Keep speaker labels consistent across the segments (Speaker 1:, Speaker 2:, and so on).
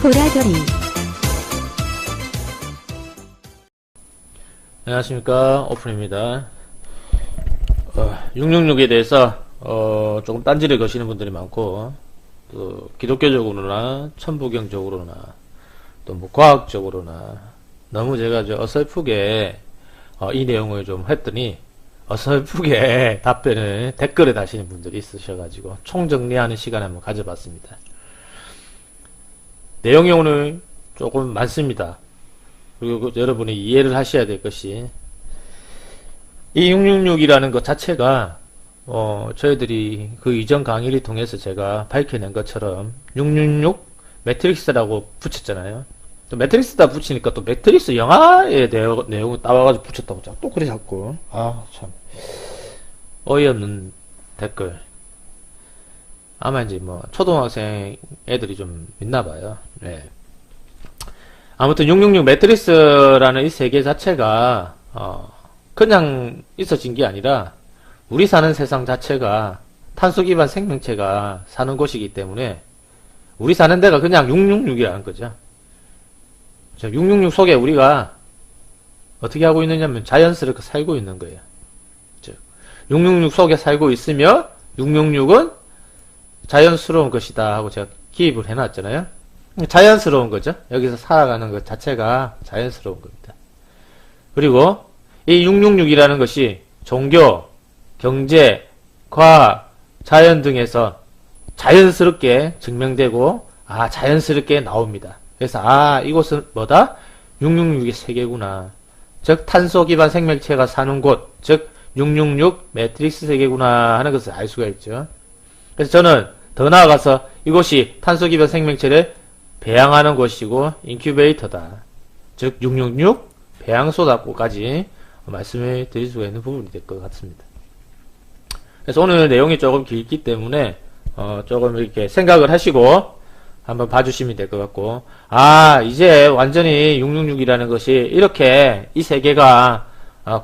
Speaker 1: 보라돌이.
Speaker 2: 안녕하십니까, 오픈입니다. 666에 대해서 조금 딴지를 거시는 분들이 많고, 또 기독교적으로나 천부경적으로나 또 뭐 과학적으로나 너무 제가 어설프게 이 내용을 좀 했더니 어설프게 답변을 댓글에 다시는 분들이 있으셔가지고 총정리하는 시간을 한번 가져봤습니다. 내용이 오늘 조금 많습니다. 그리고 여러분이 이해를 하셔야 될 것이, 이 666이라는 것 자체가 저희들이 그 이전 강의를 통해서 제가 밝혀낸 것처럼 666 매트릭스라고 붙였잖아요. 또 매트릭스다 붙이니까 또 매트릭스 영화의 내용을 따와가지고 붙였다고 또 그래 자꾸 참 어이없는 댓글. 아마 이제 뭐 초등학생 애들이 좀 있나봐요. 네. 아무튼 666 매트릭스라는 이 세계 자체가 그냥 있어진 게 아니라 우리 사는 세상 자체가 탄소 기반 생명체가 사는 곳이기 때문에 우리 사는 데가 그냥 666이라는 거죠. 666 속에 우리가 어떻게 하고 있느냐면 자연스럽게 살고 있는 거예요. 즉 666 속에 살고 있으며 666은 자연스러운 것이다 하고 제가 기입을 해놨잖아요. 자연스러운 거죠. 여기서 살아가는 것 자체가 자연스러운 겁니다. 그리고 이 666이라는 것이 종교, 경제, 과학, 자연 등에서 자연스럽게 증명되고 자연스럽게 나옵니다. 그래서 이곳은 뭐다? 666의 세계구나. 즉 탄소 기반 생명체가 사는 곳, 즉 666 매트릭스 세계구나 하는 것을 알 수가 있죠. 그래서 저는 더 나아가서 이곳이 탄소 기반 생명체를 배양하는 곳이고 인큐베이터다. 즉 666 배양소다고까지 말씀을 드릴 수가 있는 부분이 될 것 같습니다. 그래서 오늘 내용이 조금 길기 때문에 조금 이렇게 생각을 하시고 한번 봐주시면 될 것 같고, 이제 완전히 666이라는 것이 이렇게 이 세계가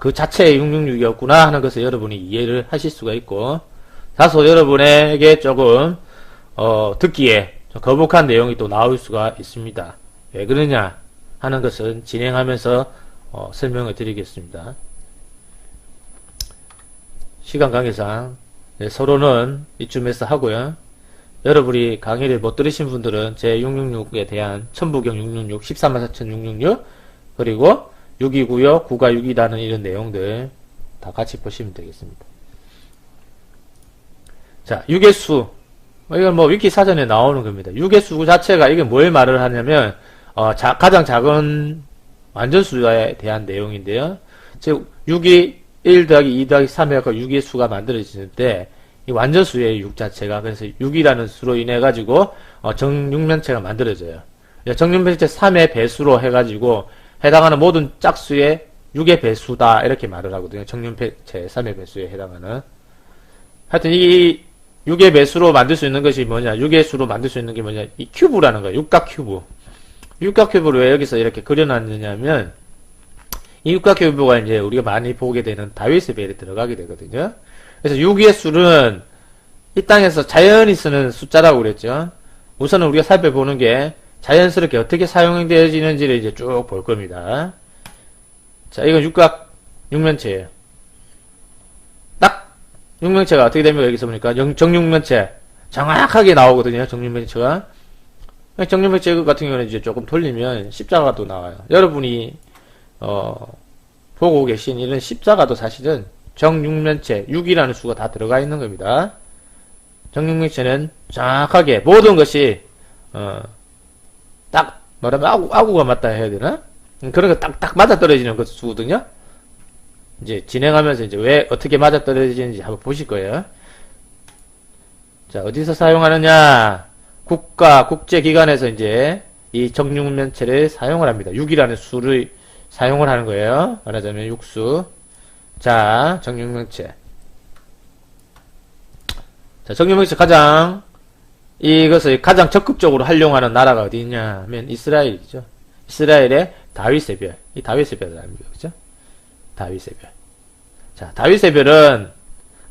Speaker 2: 그 자체의 666이었구나 하는 것을 여러분이 이해를 하실 수가 있고, 다소 여러분에게 조금 듣기에 좀 거북한 내용이 또 나올 수가 있습니다. 왜 그러냐 하는 것은 진행하면서 설명을 드리겠습니다. 시간 관계상 서로는 이쯤에서 하고요. 여러분이 강의를 못 들으신 분들은 제 666에 대한 천부경 666, 134,666 그리고 6이고요, 9가 6이라는 이런 내용들 다 같이 보시면 되겠습니다. 자, 6의 수. 이건 뭐 위키 사전에 나오는 겁니다. 6의 수 자체가 이게 뭘 말을 하냐면 가장 작은 완전수에 대한 내용인데요. 즉 6이 1 더하기 2 더하기 3 해서 6의 수가 만들어지는 때 이 완전수의 6 자체가, 그래서 6이라는 수로 인해 가지고 정육면체가 만들어져요. 정육면체 3의 배수로 해가지고 해당하는 모든 짝수의 6의 배수다 이렇게 말을 하거든요. 정육면체 3의 배수에 해당하는. 하여튼 이 6의 배수로 만들 수 있는 것이 뭐냐, 6의 수로 만들 수 있는 게 뭐냐, 이 큐브라는 거예요. 육각 큐브. 육각 큐브를 왜 여기서 이렇게 그려놨느냐면, 이 육각 큐브가 이제 우리가 많이 보게 되는 다윗의 벨에 들어가게 되거든요. 그래서 6의 수는 이 땅에서 자연히 쓰는 숫자라고 그랬죠. 우선은 우리가 살펴보는 게 자연스럽게 어떻게 사용되어지는지를 이제 쭉 볼 겁니다. 자, 이건 육면체예요. 딱 육면체가 어떻게 됩니까? 여기서 보니까 정육면체 정확하게 나오거든요. 정육면체가. 정육면체 같은 경우는 이제 조금 돌리면 십자가도 나와요. 여러분이 보고 계신 이런 십자가도 사실은 정육면체 6이라는 수가 다 들어가 있는 겁니다. 정육면체는 정확하게 모든 것이 딱 말하면 아구가 맞다 해야 되나? 그런 거 딱 맞아 떨어지는 그 수거든요. 이제 진행하면서 이제 왜 어떻게 맞아 떨어지는지 한번 보실 거예요. 자, 어디서 사용하느냐? 국제기관에서 이제 이 정육면체를 사용을 합니다. 6이라는 수를 사용을 하는 거예요. 말하자면 육수. 자, 정육면체. 자, 정육면체 이것을 가장 적극적으로 활용하는 나라가 어디 있냐 하면 이스라엘이죠. 이스라엘의 다윗의 별. 이 다윗의 별을 압니다. 그죠? 다윗의 별. 자, 다윗의 별은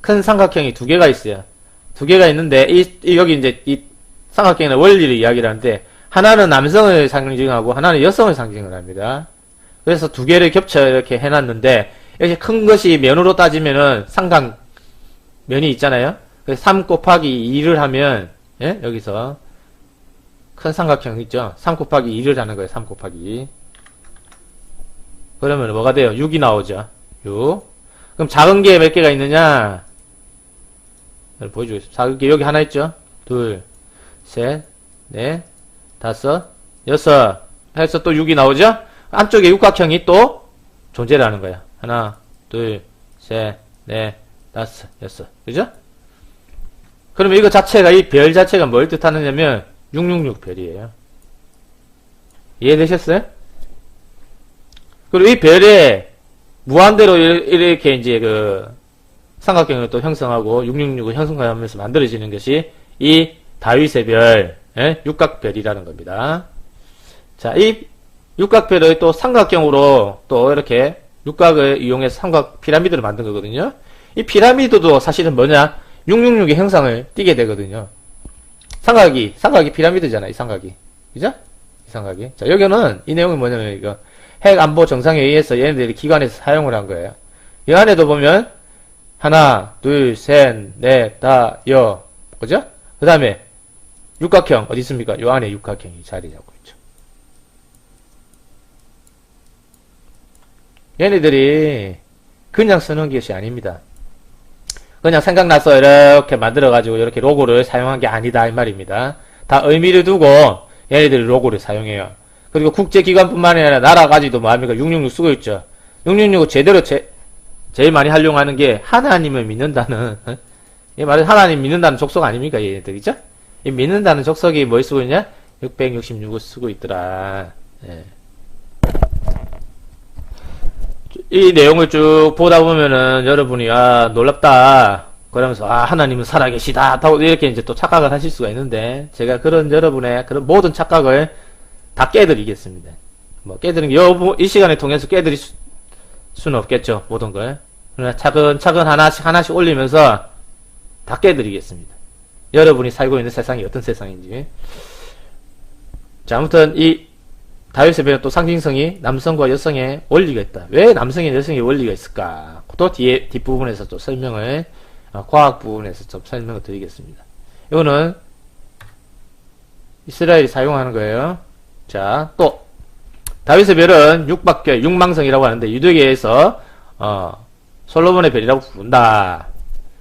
Speaker 2: 큰 삼각형이 두 개가 있어요. 두 개가 있는데, 여기 이제 이 삼각형의 원리를 이야기를 하는데, 하나는 남성을 상징하고 하나는 여성을 상징을 합니다. 그래서 두 개를 겹쳐 이렇게 해놨는데 이렇게 큰 것이 면으로 따지면은 삼각면이 있잖아요. 그래서 3 곱하기 2를 하면 예? 여기서 큰 삼각형 있죠. 3 곱하기 2를 하는 거예요. 3 곱하기 2. 그러면 뭐가 돼요? 6이 나오죠. 6. 그럼 작은 게 몇 개가 있느냐? 보여주겠습니다. 작은 게 여기 하나 있죠? 둘, 셋, 넷, 다섯, 여섯 해서 또 6이 나오죠? 안쪽에 육각형이 또 존재를 하는 거야. 하나, 둘, 셋, 넷, 다섯, 여섯. 그죠? 그러면 이거 자체가, 이 별 자체가 뭘 뜻하느냐면 666 별이에요. 이해되셨어요? 그리고 이 별에 무한대로 이렇게 이제 그 삼각형을 또 형성하고 666을 형성하면서 만들어지는 것이 이 다윗의 별, 예? 육각별이라는 겁니다. 자, 이 육각별을 또 삼각형으로 또 이렇게 육각을 이용해서 삼각 피라미드를 만든 거거든요. 이 피라미드도 사실은 뭐냐? 666의 형상을 띠게 되거든요. 삼각이 피라미드잖아, 이 삼각이. 그죠? 이 삼각이. 자, 여기는, 이 내용이 뭐냐면, 이거, 핵 안보 정상에 의해서 얘네들이 기관에서 사용을 한 거예요. 이 안에도 보면, 하나, 둘, 셋, 넷, 다, 여. 그죠? 그 다음에, 육각형, 어디 있습니까? 요 안에 육각형이 자리 잡고 있죠. 얘네들이 그냥 쓰는 것이 아닙니다. 그냥 생각나서 이렇게 만들어가지고 이렇게 로고를 사용한 게 아니다 이 말입니다. 다 의미를 두고 얘네들이 로고를 사용해요. 그리고 국제기관뿐만 아니라 나라까지도 뭐합니까? 666 쓰고 있죠. 666을 제대로 제일 많이 활용하는 게 하나님을 믿는다는 이 말은 하나님 믿는다는 족속 아닙니까? 얘네들이죠? 이 믿는다는 족속이 뭘 쓰고 있냐? 666을 쓰고 있더라. 예. 이 내용을 쭉 보다 보면은 여러분이 아 놀랍다 그러면서 아 하나님은 살아계시다 하고 이렇게 이제 또 착각을 하실 수가 있는데 제가 그런 여러분의 그런 모든 착각을 다 깨드리겠습니다. 뭐 깨드리는 게 이 시간을 통해서 깨드릴 수는 없겠죠. 모든 걸. 그러나 차근차근 하나씩 올리면서 다 깨드리겠습니다. 여러분이 살고 있는 세상이 어떤 세상인지. 자, 아무튼 이 다윗의 별은 또 상징성이 남성과 여성의 원리가 있다. 왜 남성의 여성의 원리가 있을까? 또 뒷부분에서 또 설명을, 과학 부분에서 좀 설명을 드리겠습니다. 이거는 이스라엘이 사용하는 거예요. 자, 또, 다윗의 별은 육박별, 육망성이라고 하는데, 유대계에서, 솔로몬의 별이라고 부른다.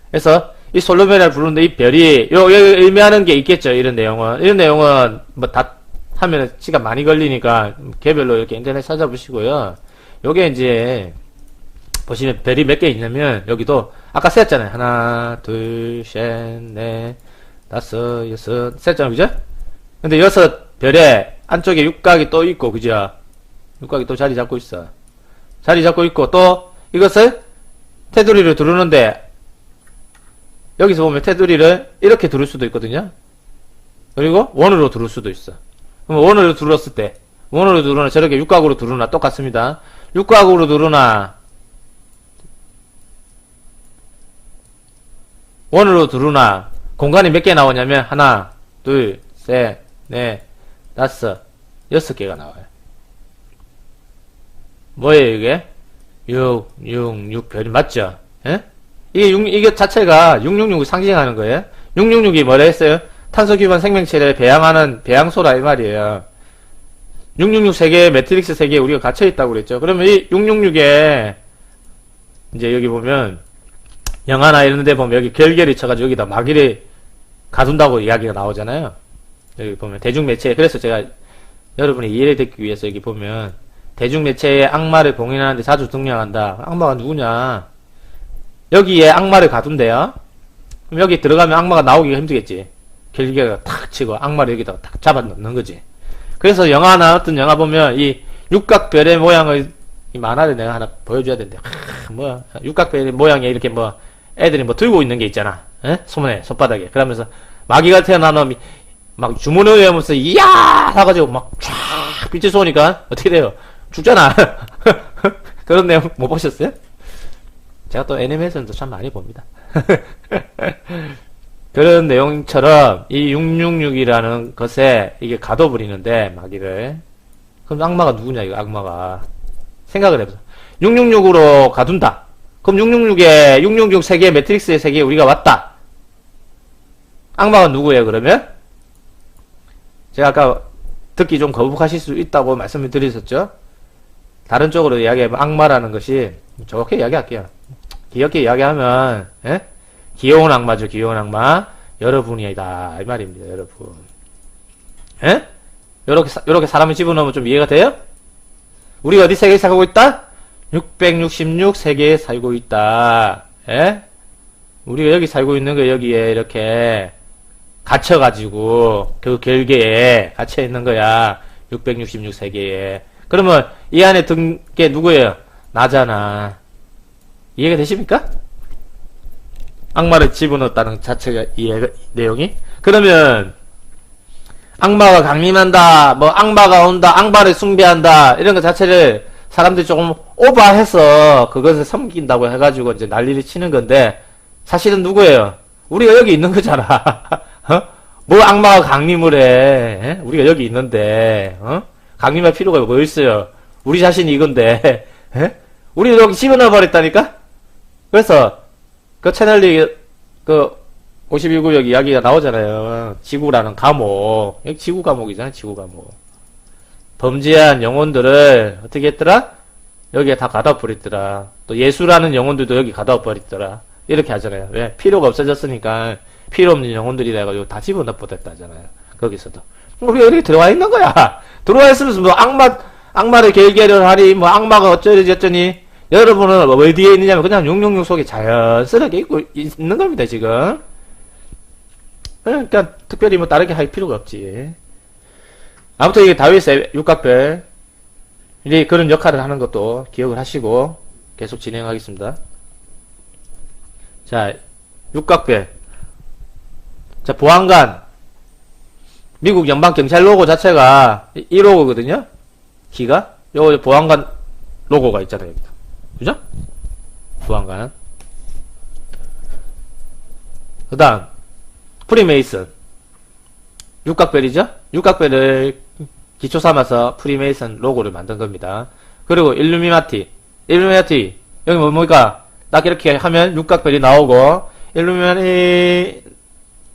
Speaker 2: 그래서, 이 솔로몬이라고 부르는데, 이 별이, 여기 의미하는 게 있겠죠, 이런 내용은. 이런 내용은, 하면은 시간 많이 걸리니까 개별로 이렇게 인터넷 찾아보시고요. 요게 이제 보시면 별이 몇 개 있냐면 여기도 아까 셌잖아요. 하나, 둘, 셋, 넷, 다섯, 여섯 셌잖아요. 그죠? 근데 여섯 별에 안쪽에 육각이 또 있고 그죠? 육각이 또 자리 잡고 있어. 자리 잡고 있고 또 이것을 테두리를 두르는데 여기서 보면 테두리를 이렇게 두를 수도 있거든요. 그리고 원으로 두를 수도 있어. 그럼 원으로 두르었을 때 원으로 두르나 저렇게 육각으로 두르나 똑같습니다. 육각으로 두르나 원으로 두르나 공간이 몇 개 나오냐면 하나, 둘, 셋, 넷, 다섯, 6개가 나와요. 뭐예요 이게? 6 별이 맞죠? 예? 이게 자체가 666을 상징하는 거예요. 666이 뭐라 했어요? 탄소 기반 생명체를 배양하는 배양소라 이 말이에요. 666 세계에 매트릭스 세계에 우리가 갇혀 있다고 그랬죠. 그러면 이 666에 이제 여기 보면 영화나 이런 데 보면 여기 결계를 쳐가지고 여기다 마귀를 가둔다고 이야기가 나오잖아요. 여기 보면 대중매체 그래서 제가 여러분이 이해를 듣기 위해서 여기 보면 대중매체에 악마를 봉인하는데 자주 등장한다. 악마가 누구냐? 여기에 악마를 가둔대요. 그럼 여기 들어가면 악마가 나오기가 힘들겠지. 결계가 탁 치고 악마를 여기다가 탁 잡아 넣는 거지. 그래서 영화나 어떤 영화 보면 이 육각별의 모양을 이 만화를 내가 하나 보여줘야 되는데 뭐야 육각별의 모양에 이렇게 뭐 애들이 뭐 들고 있는 게 있잖아. 에? 손바닥에 그러면서 마귀가 태어나면 막 주문을 외우면서 이야 하가지고 막 쫙 빛이 쏘니까 어떻게 돼요? 죽잖아. 그런 내용 못 보셨어요? 제가 또 애니메이션도 참 많이 봅니다. 그런 내용처럼 이 666이라는 것에 이게 가둬버리는데 마귀를. 그럼 악마가 누구냐 이거 악마가. 생각을 해보자. 666으로 가둔다. 그럼 666에 666 세계 매트릭스의 세계에 우리가 왔다. 악마가 누구예요 그러면? 제가 아까 듣기 좀 거북하실 수 있다고 말씀을 드렸었죠. 다른 쪽으로 이야기하면 악마라는 것이 좋게 이야기할게요. 귀엽게 이야기하면 예? 귀여운 악마죠. 귀여운 악마. 여러분이다 이 말입니다. 여러분. 예? 요렇게 사람을 집어넣으면 좀 이해가 돼요? 우리가 어디 세계에 살고 있다? 666 세계에 살고 있다. 예? 우리가 여기 살고 있는 거 여기에 이렇게 갇혀가지고 그 결계에 갇혀 있는 거야. 666 세계에. 그러면 이 안에 든 게 누구예요? 나잖아. 이해가 되십니까? 악마를 집어넣었다는 자체가 내용이? 그러면 악마가 강림한다, 뭐 악마가 온다, 악마를 숭배한다 이런 것 자체를 사람들이 조금 오버해서 그것을 섬긴다고 해가지고 이제 난리를 치는 건데 사실은 누구예요? 우리가 여기 있는 거잖아. 어? 뭐 악마가 강림을 해? 에? 우리가 여기 있는데 어? 강림할 필요가 뭐 있어요? 우리 자신이 이건데 에? 우리 여기 집어넣어 버렸다니까? 그래서 그 채널리 그 51구역 이야기가 나오잖아요. 지구라는 감옥. 여기 지구 감옥이잖아요. 지구 감옥. 범죄한 영혼들을 어떻게 했더라? 여기에 다 가둬 버렸더라. 또 예수라는 영혼들도 여기 가둬 버렸더라. 이렇게 하잖아요. 왜? 필요가 없어졌으니까 필요 없는 영혼들이 돼가지고 다 집어넣어 버렸다잖아요. 거기서도. 우리가 여기 들어와 있는 거야. 들어와 있으면서 뭐 악마를 결계를 하니 뭐 악마가 어쩌니 저쩌니 여러분은 어디에 있느냐면 그냥 666 속에 자연스럽게 있는 겁니다, 지금. 그러니까 특별히 뭐 다르게 할 필요가 없지. 아무튼 이게 다윗의 육각별 이제 그런 역할을 하는 것도 기억을 하시고 계속 진행하겠습니다. 자, 육각별. 자, 보안관. 미국 연방경찰 로고 자체가 이 로고거든요. 키가. 요거 보안관 로고가 있잖아요. 여기다. 그죠? 보안관. 그 다음 프리메이슨. 육각별이죠? 육각별을 기초 삼아서 프리메이슨 로고를 만든 겁니다. 그리고 일루미나티. 여기 뭡니까? 딱 이렇게 하면 육각별이 나오고,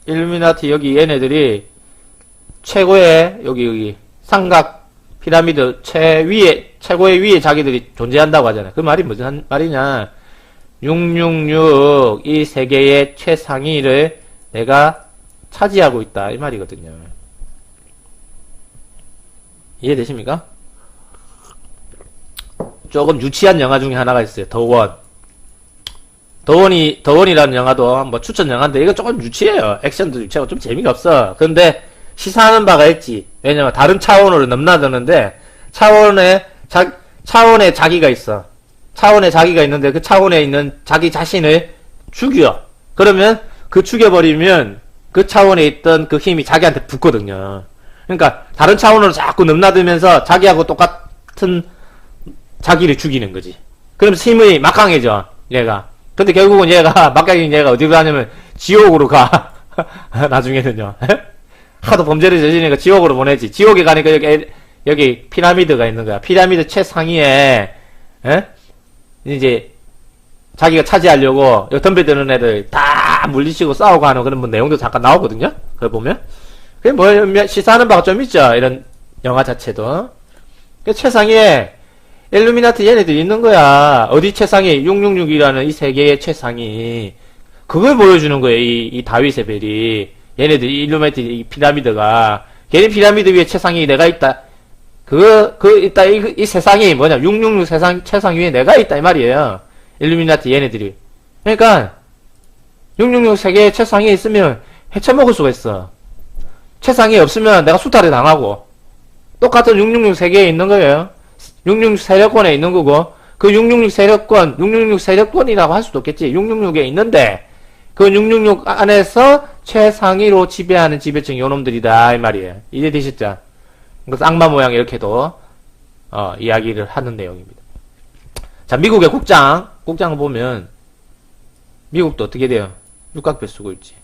Speaker 2: 일루미나티 여기 얘네들이 최고의, 여기, 삼각, 피라미드 최고의 위에 자기들이 존재한다고 하잖아요. 그 말이 무슨 말이냐. 666, 이 세계의 최상위를 내가 차지하고 있다. 이 말이거든요. 이해되십니까? 조금 유치한 영화 중에 하나가 있어요. 더원이라는 영화도 뭐 추천 영화인데 이거 조금 유치해요. 액션도 유치하고 좀 재미가 없어. 근데 시사하는 바가 있지. 왜냐면 다른 차원으로 넘나드는데 차원에 자기가 있어. 차원에 자기가 있는데 그 차원에 있는 자기 자신을 죽여. 그러면 그 죽여버리면 그 차원에 있던 그 힘이 자기한테 붙거든요. 그러니까 다른 차원으로 자꾸 넘나들면서 자기하고 똑같은 자기를 죽이는 거지. 그럼 힘이 막강해져. 얘가. 근데 결국은 얘가 막강인 얘가 어디로 가냐면 지옥으로 가. 나중에는요. 하도 범죄를 저지르니까 지옥으로 보내지. 지옥에 가니까 여기 피라미드가 있는 거야. 피라미드 최상위에 이제 자기가 차지하려고 여기 덤벼드는 애들 다 물리치고 싸우고 하는 그런 뭐 내용도 잠깐 나오거든요. 그걸 보면 그게 뭐 시사하는 바가 좀 있죠. 이런 영화 자체도. 최상위에 일루미나티 얘네들이 있는 거야. 어디 최상위? 666이라는 이 세계의 최상위. 그걸 보여주는 거예요. 이 다윗의 별이. 얘네들 일루미나티 이 피라미드가. 걔네 피라미드 위에 최상위 내가 있다. 있다. 이 세상이 뭐냐. 666 최상 위에 내가 있다. 이 말이에요. 일루미나티 얘네들이. 그러니까 666 세계의 최상위에 있으면 헤쳐먹을 수가 있어. 최상위에 없으면 내가 수탈을 당하고 똑같은 666 세계에 있는 거예요. 666 세력권에 있는 거고 그 666 세력권 666 세력권이라고 할 수도 없겠지. 666에 있는데 그 666 안에서 최상위로 지배하는 지배층 요놈들이다 이 말이에요. 이해되셨죠? 그래서 악마 모양 이렇게도 이야기를 하는 내용입니다. 자, 미국의 국장을 보면 미국도 어떻게 돼요? 육각별 쓰고 있지.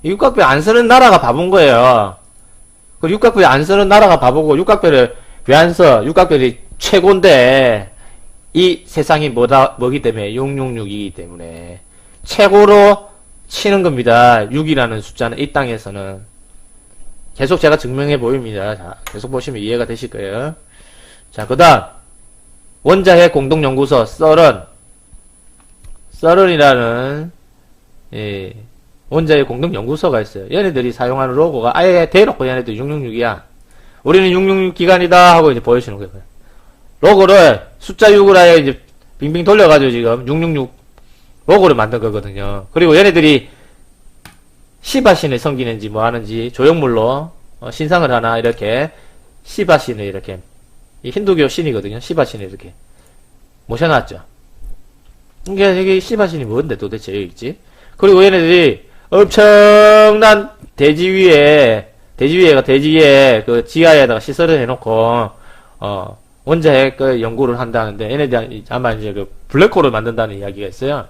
Speaker 2: 육각별 안 쓰는 나라가 바본 거예요. 그 육각별 안 쓰는 나라가 바보고, 육각별을 왜 안 써? 육각별이 최고인데, 이 세상이 뭐기 때문에? 666이기 때문에. 최고로 치는 겁니다. 6이라는 숫자는 이 땅에서는. 계속 제가 증명해 보입니다. 자, 계속 보시면 이해가 되실 거예요. 자, 그 다음. 원자핵 공동연구소, 썰은이라는, 예, 원자핵 공동연구소가 있어요. 얘네들이 사용하는 로고가 아예 대놓고 얘네들 666이야. 우리는 666 기관이다 하고 이제 보여주는 거예요. 로고를 숫자 6을 아예 이제 빙빙 돌려가지고 지금 666 로고를 만든 거거든요. 그리고 얘네들이 시바신을 섬기는지 뭐 하는지 조형물로 신상을 하나 이렇게 시바신을 이렇게 이 힌두교 신이거든요. 시바신을 이렇게 모셔놨죠. 이게 시바신이 뭔데 도대체 여기 있지? 그리고 얘네들이 엄청난 대지 위에 그 지하에다가 시설을 해놓고 원자핵 그 연구를 한다는데 얘네들 아마 이제 그 블랙홀을 만든다는 이야기가 있어요.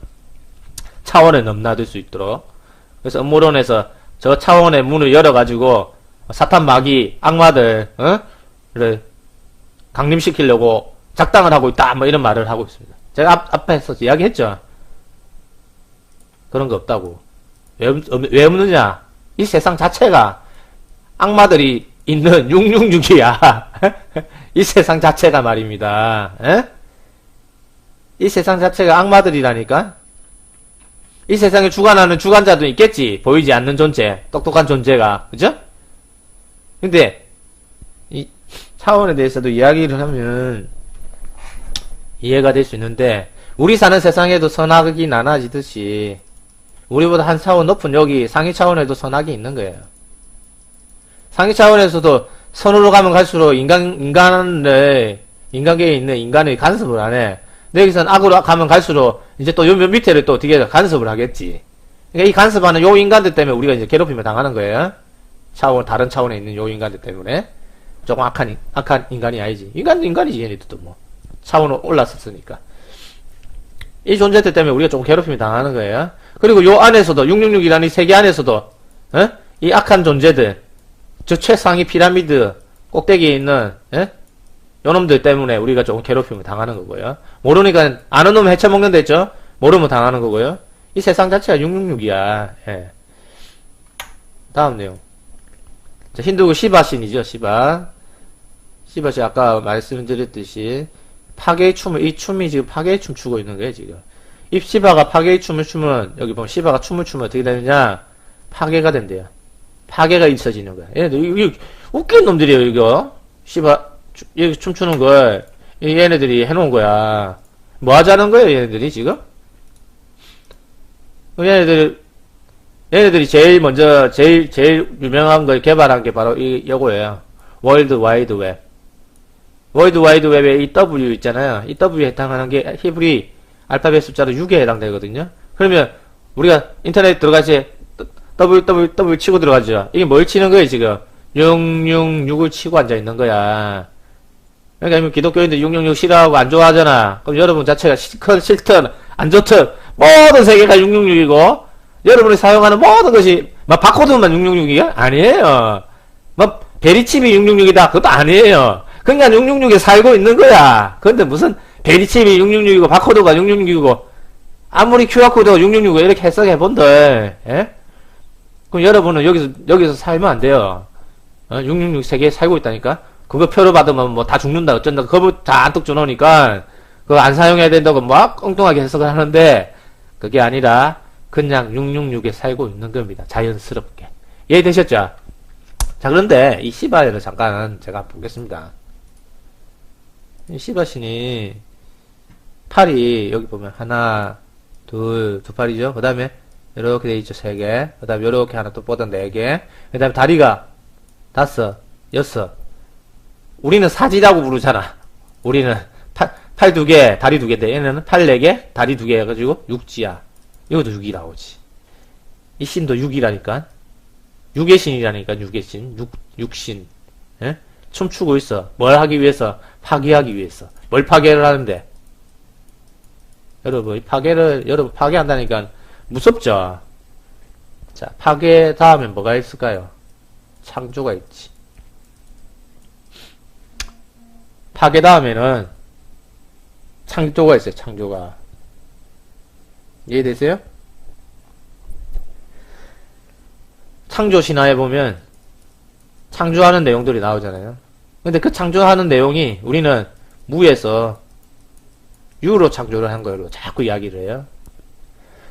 Speaker 2: 차원에 넘나들 수 있도록. 그래서 음모론에서 저 차원의 문을 열어가지고 사탄 마귀 악마들을 강림시키려고 작당을 하고 있다 뭐 이런 말을 하고 있습니다. 제가 앞에서 이야기했죠. 그런 거 없다고. 왜 없느냐? 이 세상 자체가 악마들이 있는 666이야. 이 세상 자체가 말입니다. 에? 이 세상 자체가 악마들이라니까? 이 세상에 주관하는 주관자도 있겠지. 보이지 않는 존재, 똑똑한 존재가. 그죠? 근데 이 차원에 대해서도 이야기를 하면 이해가 될 수 있는데, 우리 사는 세상에도 선악이 나눠지듯이 우리보다 한 차원 높은 여기 상위 차원에도 선악이 있는 거예요. 상위 차원에서도 선으로 가면 갈수록 인간계에 있는 인간의 간섭을 안 해. 근데 여기서는 악으로 가면 갈수록 이제 또 요 밑에를 또 어떻게 간섭을 하겠지. 그러니까 이 간섭하는 요 인간들 때문에 우리가 이제 괴롭힘을 당하는 거예요. 다른 차원에 있는 요 인간들 때문에. 조금 악한 인간이 아니지. 인간이지, 얘네들도 뭐. 차원으로 올랐었으니까. 이 존재들 때문에 우리가 조금 괴롭힘을 당하는 거예요. 그리고 요 안에서도, 666이라는 이 세계 안에서도, 이 악한 존재들, 저 최상위 피라미드 꼭대기에 있는, 요놈들 때문에 우리가 조금 괴롭힘을 당하는 거고요. 모르니까, 아는 놈 헤쳐먹는 데 있죠? 모르면 당하는 거고요. 이 세상 자체가 666이야. 예. 다음 내용. 자, 힌두교 시바신이죠, 시바신 아까 말씀드렸듯이, 파괴의 춤을, 이 춤이 지금 파괴의 춤 추고 있는 거예요, 지금. 이 시바가 파괴의 춤을 추면, 여기 보면 시바가 춤을 추면 어떻게 되느냐? 파괴가 된대요. 파괴가 있어지는 거야. 얘네들, 이거 웃긴 놈들이에요, 이거. 여기 춤추는 걸, 얘네들이 해놓은 거야. 뭐 하자는 거예요, 얘네들이 지금? 얘네들이 제일 먼저, 제일 유명한 걸 개발한 게 바로 요거예요. 월드 와이드 웹. 월드 와이드 웹에 이 W 있잖아요. 이 W에 해당하는 게 히브리 알파벳 숫자로 6에 해당되거든요. 그러면 우리가 인터넷 들어가지 www 치고 들어가죠. 이게 뭘 치는 거예요, 지금? 666을 치고 앉아 있는 거야. 그러니까 기독교인들 666 싫어하고 안 좋아하잖아. 그럼 여러분 자체가 싫든 안 좋든 모든 세계가 666이고 여러분이 사용하는 모든 것이 막 바코드만 666이야? 아니에요. 막 베리칩이 666이다. 그것도 아니에요. 그러니까 666에 살고 있는 거야. 그런데 무슨 베리칩이 666이고 바코드가 666이고 아무리 QR코드가 666이고 이렇게 해석해본들 예? 그럼 여러분은 여기서 살면 안 돼요. 666 세계에 살고 있다니까. 그거 표를 받으면 뭐 다 죽는다 어쩐다 그거 다 안뚝 줘놓으니까 그거 안 사용해야 된다고 막 엉뚱하게 해석을 하는데 그게 아니라 그냥 666에 살고 있는 겁니다. 자연스럽게. 이해되셨죠? 자, 그런데 이 시바를 잠깐 제가 보겠습니다. 이 시바신이 팔이 여기 보면 하나, 두 팔이죠. 그 다음에 이렇게 돼 있죠. 3개. 그 다음에 이렇게 하나 또 뻗어 4개. 그 다음에 다리가 5, 6. 우리는 사지라고 부르잖아. 우리는 팔 2개, 다리 2개인데 얘네는 팔 4개, 다리 2개 해가지고 육지야. 이것도 6이 나오지. 이 신도 6이라니까. 육의 신이라니까. 육의 신. 육신. 예? 춤추고 있어. 뭘 하기 위해서? 파괴하기 위해서. 뭘 파괴를 하는데? 여러분 파괴한다니까 무섭죠? 자, 파괴 다음에 뭐가 있을까요? 창조가 있지. 파괴 다음에는 창조가 있어요, 창조가. 이해되세요? 창조 신화에 보면 창조하는 내용들이 나오잖아요. 근데 그 창조하는 내용이 우리는 무에서 유로 창조를 한 거로 자꾸 이야기를 해요.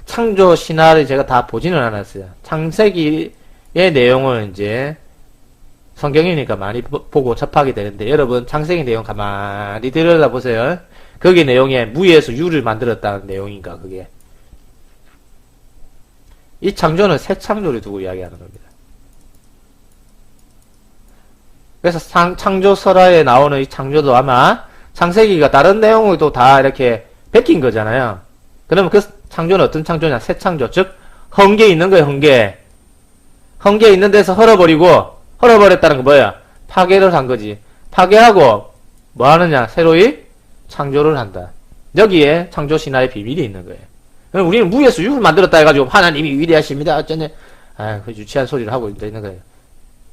Speaker 2: 창조 신화를 제가 다 보지는 않았어요. 창세기의 내용은 이제 성경이니까 많이 보고 접하게 되는데, 여러분 창세기 내용 가만히 들여다보세요. 거기 내용에 무에서 유를 만들었다는 내용인가, 그게. 이 창조는 새 창조를 두고 이야기하는 겁니다. 그래서 창조설화에 나오는 이 창조도 아마 창세기가 다른 내용을 또 다 이렇게 베낀 거잖아요. 그러면 그 창조는 어떤 창조냐? 새 창조. 즉, 헝개 있는 거예요, 헝개. 헝개 있는 데서 헐어버렸다는 건 뭐야? 파괴를 한 거지. 파괴하고 뭐 하느냐? 새로이 창조를 한다. 여기에 창조 신화의 비밀이 있는 거예요. 그럼 우리는 무에서 유를 만들었다 해가지고 하나님이 위대하십니다. 어쩌네. 아, 그 유치한 소리를 하고 있는 거예요.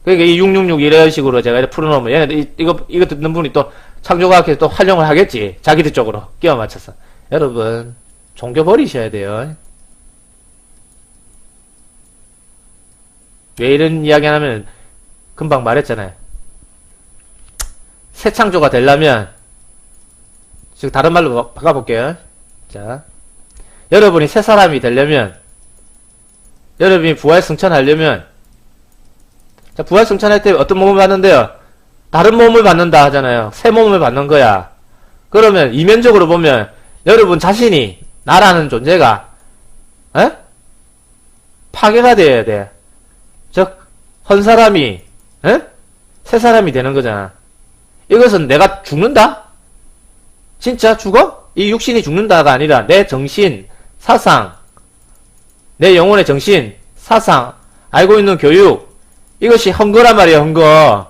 Speaker 2: 그러니까 이 666 이런 식으로 제가 이렇게 풀어놓으면 얘네들 이거 듣는 분이 또 창조과학에서 또 활용을 하겠지. 자기들 쪽으로 끼워 맞춰서. 여러분, 종교 버리셔야 돼요. 왜 이런 이야기 하냐면, 금방 말했잖아요. 새 창조가 되려면, 지금 다른 말로 바꿔볼게요. 자, 여러분이 새 사람이 되려면, 여러분이 부활승천하려면, 자, 부활승천할 때 어떤 몸을 받는데요? 다른 몸을 받는다 하잖아요. 새 몸을 받는 거야. 그러면 이면적으로 보면 여러분 자신이 나라는 존재가 파괴가 되어야 돼. 즉 헌 사람이 새 사람이 되는 거잖아. 이것은 내가 죽는다? 진짜 죽어? 이 육신이 죽는다가 아니라 내 정신, 사상, 내 영혼의 정신, 사상, 알고 있는 교육, 이것이 헌거란 말이에요, 헌거.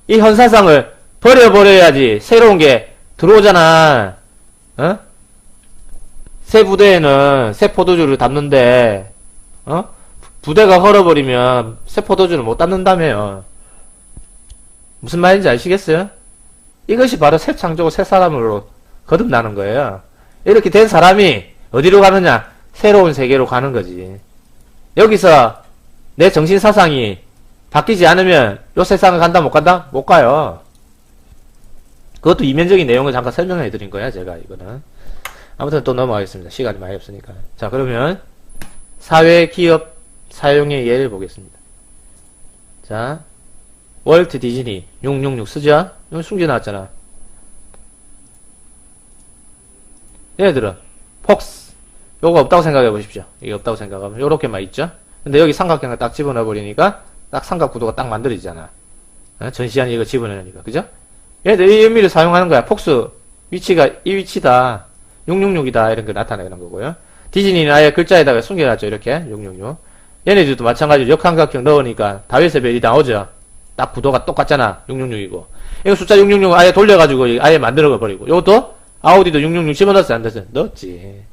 Speaker 2: 이 헌사상을 버려버려야지 새로운 게 들어오잖아. 새 부대에는 새 포도주를 담는데, 부대가 헐어버리면 새 포도주를 못 담는다며요. 무슨 말인지 아시겠어요? 이것이 바로 새 창조고 새 사람으로 거듭나는 거예요. 이렇게 된 사람이 어디로 가느냐? 새로운 세계로 가는 거지. 여기서 내 정신 사상이 바뀌지 않으면 요 세상을 간다 못 간다? 못 가요. 그것도 이면적인 내용을 잠깐 설명해 드린 거야, 제가 이거는. 아무튼 또 넘어가겠습니다. 시간이 많이 없으니까. 자, 그러면 사회 기업 사용의 예를 보겠습니다. 자, 월트 디즈니 666 쓰죠? 이거 숨겨놨잖아. 얘네들은 폭스 요거 없다고 생각해 보십시오. 이게 없다고 생각하면 요렇게만 있죠? 근데 여기 삼각형을 딱 집어넣어 버리니까 딱 삼각 구도가 딱 만들어지잖아. 전시한 이거 집어넣으니까. 그죠? 얘들 이 의미를 사용하는 거야. 폭스 위치가 이 위치다. 666이다. 이런 거 나타내는 거고요. 디즈니는 아예 글자에다가 숨겨놨죠. 이렇게 666. 얘네들도 마찬가지로 역삼각형 넣으니까 다윗의 별이 나오죠. 딱 구도가 똑같잖아. 666이고. 이거 숫자 666 아예 돌려가지고 아예 만들어 버리고. 이것도 아우디도 666 집어넣었어. 안 됐어? 넣었지.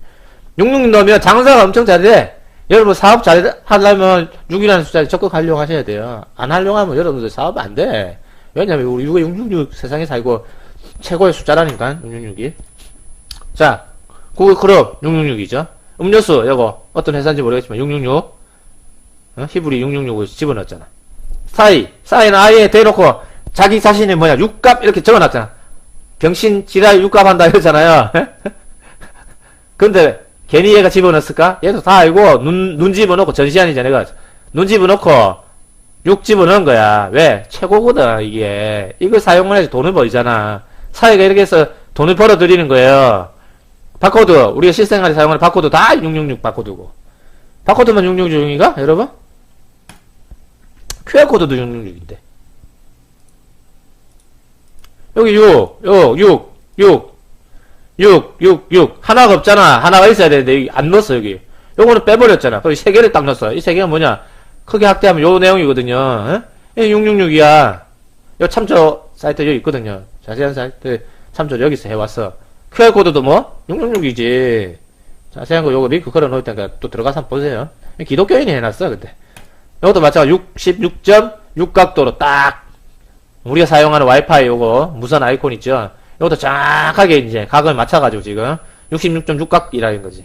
Speaker 2: 666 넣으면 장사가 엄청 잘돼. 여러분 사업 잘 하려면 6이라는 숫자를 적극 활용하셔야 돼요. 안 활용하면 여러분들 사업 안 돼. 왜냐면 우리 666 세상에 살고 최고의 숫자라니까 666이. 자, 구글 크롭 666이죠. 음료수 이거 어떤 회사인지 모르겠지만 666 히브리 666을 집어넣었잖아. 사이는 아예 대놓고 자기 자신이 뭐냐 육갑 이렇게 적어놨잖아. 병신 지랄 육갑 한다 이러잖아요. 근데 괜히 얘가 집어넣었을까? 얘도 다 알고 눈 집어넣고 전시안이잖아. 내가 눈 집어넣고 6 집어넣은 거야. 왜? 최고거든 이게. 이걸 사용을 해서 돈을 벌잖아. 사회가 이렇게 해서 돈을 벌어들이는 거예요. 바코드 우리가 실생활에 사용하는 바코드 다 666 바코드고. 바코드만 666인가 여러분? QR코드도 666인데 여기 6 하나가 없잖아. 하나가 있어야 되는데 여기 안 넣었어. 여기 요거는 빼버렸잖아. 그리고 3개를 딱 넣었어. 이 3개가 뭐냐 크게 확대하면 요 내용이거든요. 666이야. 요 참조 사이트 여기 있거든요. 자세한 사이트 참조 여기서 해왔어. QR코드도 뭐 666이지. 자세한 거 요거 링크 걸어 놓을 테니까 또 들어가서 한번 보세요. 기독교인이 해놨어. 근데 이것도 마찬가지 66.6 각도로 딱 우리가 사용하는 와이파이 요거 무선 아이콘 있죠. 이것도 정확하게 이제 각을 맞춰가지고 지금 66.6 각이라는 거지.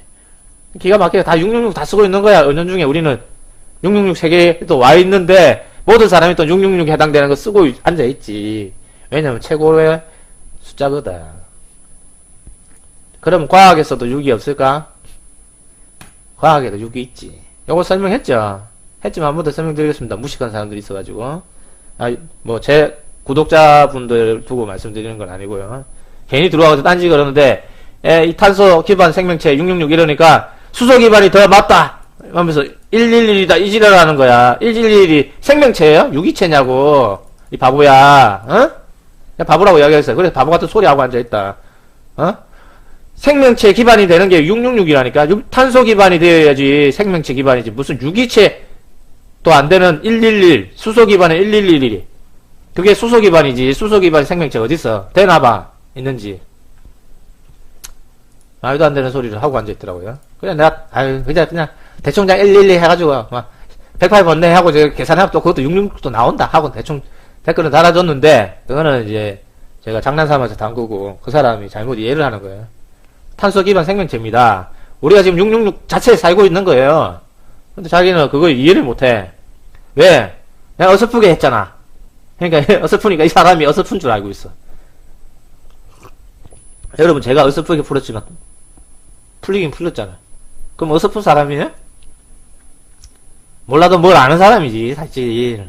Speaker 2: 기가 막히게 다 666 다 쓰고 있는 거야. 은연중에 우리는 666 세계에 또 와 있는데 모든 사람이 또 666에 해당되는 거 쓰고 앉아 있지. 왜냐면 최고의 숫자거든. 그럼 과학에서도 6이 없을까? 과학에도 6이 있지. 요거 설명했죠? 했지만 한 번 더 설명드리겠습니다. 무식한 사람들이 있어가지고. 제 구독자분들 두고 말씀드리는 건 아니고요. 괜히 들어와서 딴지 그러는데, 이 탄소 기반 생명체 666 이러니까 수소 기반이 더 맞다! 하면서 111이다, 이 지랄하는 거야. 111이 생명체예요? 유기체냐고. 이 바보야. 어? 바보라고 이야기했어요. 그래서 바보 같은 소리 하고 앉아있다. 어? 생명체 기반이 되는 게 666이라니까. 탄소 기반이 되어야지 생명체 기반이지. 무슨 유기체 또 안 되는 111, 수소 기반의 1111이. 그게 수소 기반이지. 수소 기반 생명체 어딨어? 되나봐. 있는지. 말도 안 되는 소리를 하고 앉아있더라고요. 그냥 내가, 그냥 대충 112 해가지고, 막, 108 번네 하고 계산하면 또 그것도 666도 나온다 하고 대충 댓글을 달아줬는데, 그거는 이제 제가 장난삼아서 담그고 그 사람이 잘못 이해를 하는 거예요. 탄소 기반 생명체입니다. 우리가 지금 666 자체에 살고 있는 거예요. 근데 자기는 그걸 이해를 못해. 왜? 내가 어설프게 했잖아. 그러니까 어설프니까 이 사람이 어설픈 줄 알고 있어. 여러분 제가 어설프게 풀었지만 풀리긴 풀렸잖아. 그럼 어설픈 사람이네? 몰라도 뭘 아는 사람이지 사실.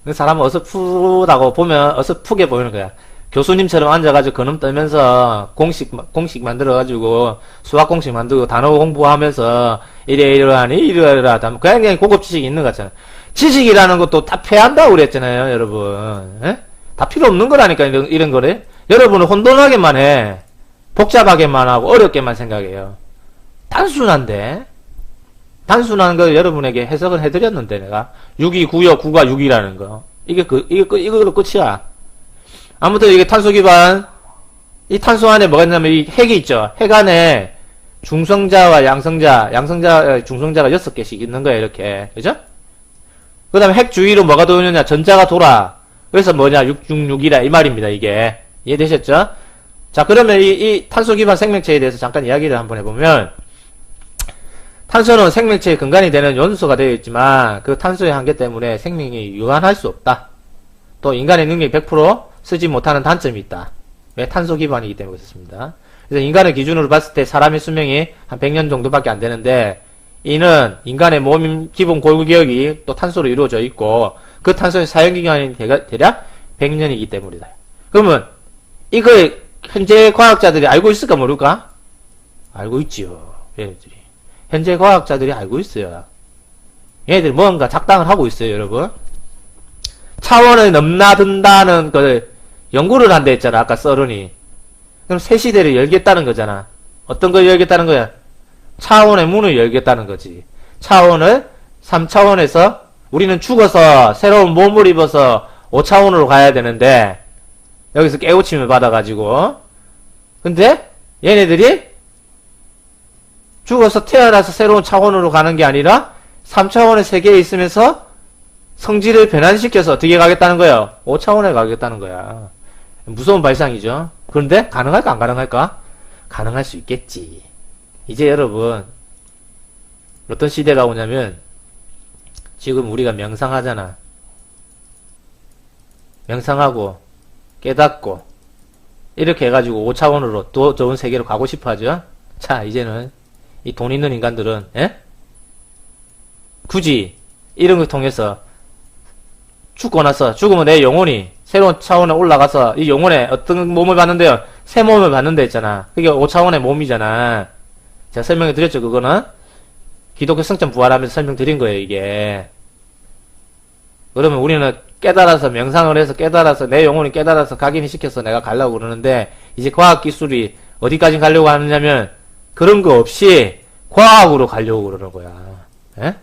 Speaker 2: 그 사람은 어설프다고 보면 어설프게 보이는 거야. 교수님처럼 앉아가지고 근음 떨면서 공식 만들어가지고 수학 공식 만들고 단어 공부하면서 이러하다 그냥 고급 지식이 있는 것 같잖아. 지식이라는 것도 다 패한다고 그랬잖아요, 여러분. 에? 다 필요 없는 거라니까, 이런 거를. 여러분은 혼돈하게만 해. 복잡하게만 하고 어렵게만 생각해요. 단순한데? 단순한 걸 여러분에게 해석을 해드렸는데, 내가. 6이 9요, 9가 6이라는 거. 이거로 끝이야. 아무튼 이게 탄소 기반, 이 탄소 안에 뭐가 있냐면 이 핵이 있죠. 핵 안에 중성자와 양성자, 중성자가 6개씩 있는 거야, 이렇게. 그죠? 그 다음에 핵 주위로 뭐가 도느냐, 전자가 돌아. 그래서 뭐냐, 666이라, 이 말입니다, 이게. 이해되셨죠? 자, 그러면 이 탄소 기반 생명체에 대해서 잠깐 이야기를 한번 해보면, 탄소는 생명체의 근간이 되는 요소가 되어 있지만, 그 탄소의 한계 때문에 생명이 유한할 수 없다. 또 인간의 능력이 100% 쓰지 못하는 단점이 있다. 왜? 탄소 기반이기 때문에 그렇습니다. 그래서 인간의 기준으로 봤을 때 사람의 수명이 한 100년 정도밖에 안 되는데, 이는 인간의 몸 기본 골격이 또 탄소로 이루어져 있고, 그 탄소의 사용기간이 대략 100년이기 때문이다. 그러면, 이걸 현재 과학자들이 알고 있을까 모를까? 알고 있지요. 얘네들이. 현재 과학자들이 알고 있어요. 얘네들이 뭔가 작당을 하고 있어요, 여러분. 차원을 넘나든다는 걸 연구를 한다 했잖아, 아까 썰으니. 그럼 새 시대를 열겠다는 거잖아. 어떤 걸 열겠다는 거야? 차원의 문을 열겠다는 거지. 차원을 3차원에서 우리는 죽어서 새로운 몸을 입어서 5차원으로 가야 되는데 여기서 깨우침을 받아가지고 근데 얘네들이 죽어서 태어나서 새로운 차원으로 가는 게 아니라 3차원의 세계에 있으면서 성질을 변환시켜서 어떻게 가겠다는 거예요? 5차원에 가겠다는 거야. 무서운 발상이죠. 그런데 가능할까 안 가능할까? 가능할 수 있겠지. 이제 여러분 어떤 시대가 오냐면 지금 우리가 명상하잖아. 명상하고 깨닫고 이렇게 해가지고 5차원으로 더 좋은 세계로 가고 싶어 하죠. 자, 이제는 이 돈 있는 인간들은 굳이 이런 걸 통해서 죽고 나서 죽으면 내 영혼이 새로운 차원에 올라가서 이 영혼에 어떤 몸을 받는데요? 새 몸을 받는다 했잖아. 그게 5차원의 몸이잖아. 제가 설명해 드렸죠. 그거는 기독교 성전 부활하면서 설명드린 거예요. 이게. 그러면 우리는 깨달아서 명상을 해서 깨달아서 내 영혼이 깨달아서 각인이 시켜서 내가 가려고 그러는데 이제 과학기술이 어디까지 가려고 하느냐면 그런 거 없이 과학으로 가려고 그러는 거야. 에?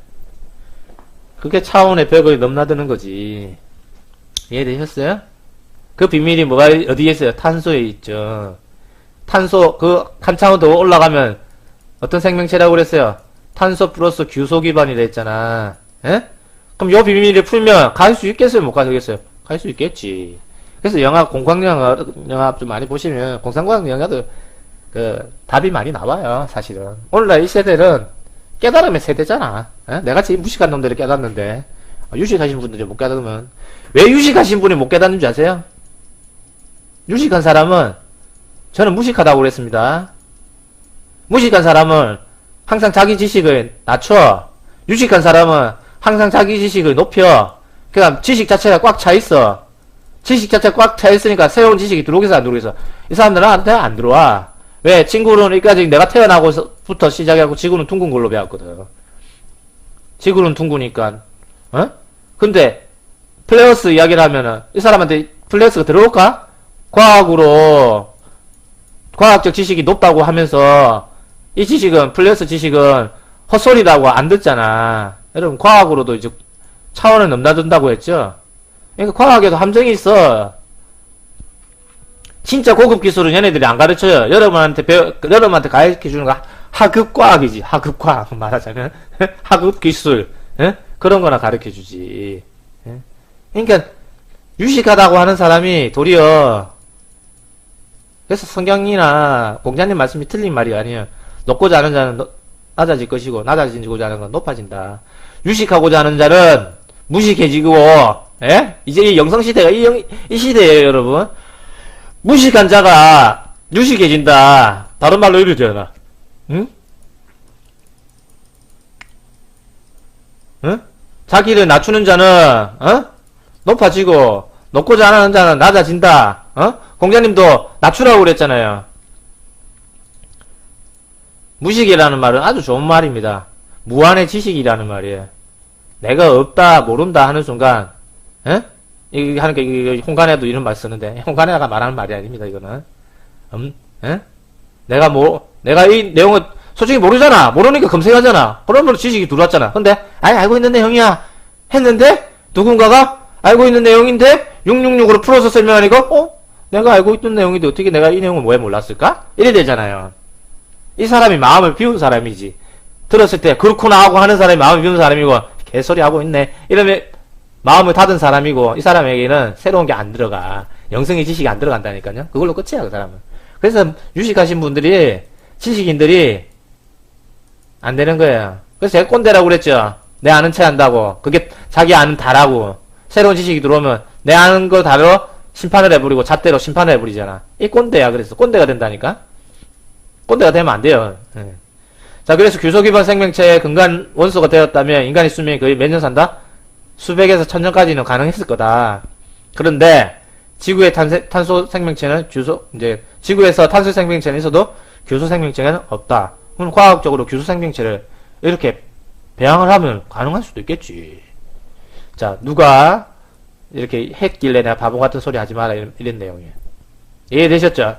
Speaker 2: 그게 차원의 벽을 넘나드는 거지. 이해되셨어요? 그 비밀이 뭐가 어디에 있어요? 탄소에 있죠. 탄소 그 한 차원 더 올라가면 어떤 생명체라고 그랬어요? 탄소 플러스 규소 기반이라 했잖아. 예? 그럼 요 비밀을 풀면 갈 수 있겠어요? 못 가겠어요? 갈 수 있겠지. 그래서 영화, 공상영화 좀 많이 보시면, 공상과학 영화도, 답이 많이 나와요, 사실은. 오늘날 이 세대는 깨달음의 세대잖아. 예? 내가 지금 무식한 놈들이 깨닫는데, 유식하신 분들이 못 깨닫으면, 왜 유식하신 분이 못 깨닫는 줄 아세요? 유식한 사람은, 저는 무식하다고 그랬습니다. 무식한 사람은 항상 자기 지식을 낮춰. 유식한 사람은 항상 자기 지식을 높여. 그니까 지식 자체가 꽉 차 있어. 지식 자체가 꽉 차 있으니까 새로운 지식이 들어오겠어, 안 들어오겠어? 이 사람들은 나한테 안 들어와. 왜? 친구는 여기까지 내가 태어나고부터 시작하고 지구는 둥근 걸로 배웠거든. 지구는 둥그니까, 어? 근데, 플레어스 이야기를 하면은, 이 사람한테 플레어스가 들어올까? 과학적 지식이 높다고 하면서, 이 지식은, 플레어스 지식은 헛소리라고 안 듣잖아. 여러분, 과학으로도 이제 차원을 넘나든다고 했죠? 그러니까 과학에도 함정이 있어. 진짜 고급 기술은 얘네들이 안 가르쳐요. 여러분한테 가르쳐 주는 거 하급 과학이지. 하급 과학 말하자면 하급 기술, 예? 그런 거나 가르쳐 주지. 예? 그러니까 유식하다고 하는 사람이 도리어, 그래서 성경이나 공자님 말씀이 틀린 말이 아니에요. 높고자 하는 자는 낮아질 것이고 낮아지고자 하는 건 높아진다. 유식하고자 하는 자는 무식해지고, 예? 이제 이 영성시대가 이 시대예요, 여러분. 무식한 자가 유식해진다. 다른 말로 이러잖아. 응? 응? 자기를 낮추는 자는, 높아지고, 높고자 하는 자는 낮아진다. 공자님도 낮추라고 그랬잖아요. 무식이라는 말은 아주 좋은 말입니다. 무한의 지식이라는 말이에요. 내가 없다, 모른다 하는 순간, 이거 하는 게, 홍간에도 이런 말 쓰는데, 홍간에가 말하는 말이 아닙니다, 이거는. 내가 이 내용을 솔직히 모르잖아. 모르니까 검색하잖아. 그러면 지식이 들어왔잖아. 근데, 알고 있는 내용이야. 했는데, 누군가가 알고 있는 내용인데, 666으로 풀어서 설명하니까, 내가 알고 있던 내용인데 어떻게 내가 이 내용을 왜 몰랐을까? 이래 되잖아요. 이 사람이 마음을 비운 사람이지. 들었을 때, 그렇구나 하고 하는 사람이 마음을 비운 사람이고, 개소리 하고 있네. 이러면, 마음을 닫은 사람이고, 이 사람에게는 새로운 게 안 들어가. 영성의 지식이 안 들어간다니까요. 그걸로 끝이야, 그 사람은. 그래서 유식하신 분들이, 지식인들이, 안 되는 거예요. 그래서 제가 꼰대라고 그랬죠. 내 아는 체 한다고. 그게 자기 아는 다라고. 새로운 지식이 들어오면, 내 아는 거 다로 심판을 해버리고, 잣대로 심판을 해버리잖아. 이 꼰대야, 그래서. 꼰대가 된다니까? 꼰대가 되면 안 돼요. 자, 그래서 규소 기반 생명체의 근간 원소가 되었다면, 인간의 수명이 거의 몇 년 산다? 수백에서 천년까지는 가능했을 거다. 그런데 지구의 탄소 생명체는 지구에서 탄소 생명체는 있어도 규소 생명체는 없다. 그럼 과학적으로 규소 생명체를 이렇게 배양을 하면 가능할 수도 있겠지. 자, 누가 이렇게 했길래 내가 바보 같은 소리 하지 마라 이런 내용이에요. 이해되셨죠?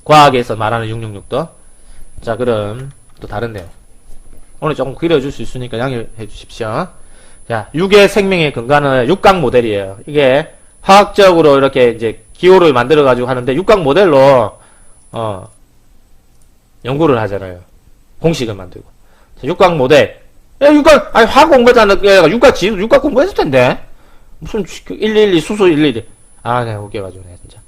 Speaker 2: 과학에서 말하는 666도. 자, 그럼 또 다른 내용. 오늘 조금 길어질 수 있으니까 양해해 주십시오. 자, 6의 생명의 근간은 육각 모델이에요. 이게 화학적으로 이렇게 이제 기호를 만들어가지고 하는데 육각 모델로 연구를 하잖아요. 공식을 만들고. 자, 육각 모델. 화학 공부했잖아. 육각 공부했을 텐데. 무슨 112 수소 112. 내가 웃겨가지고 네, 진짜.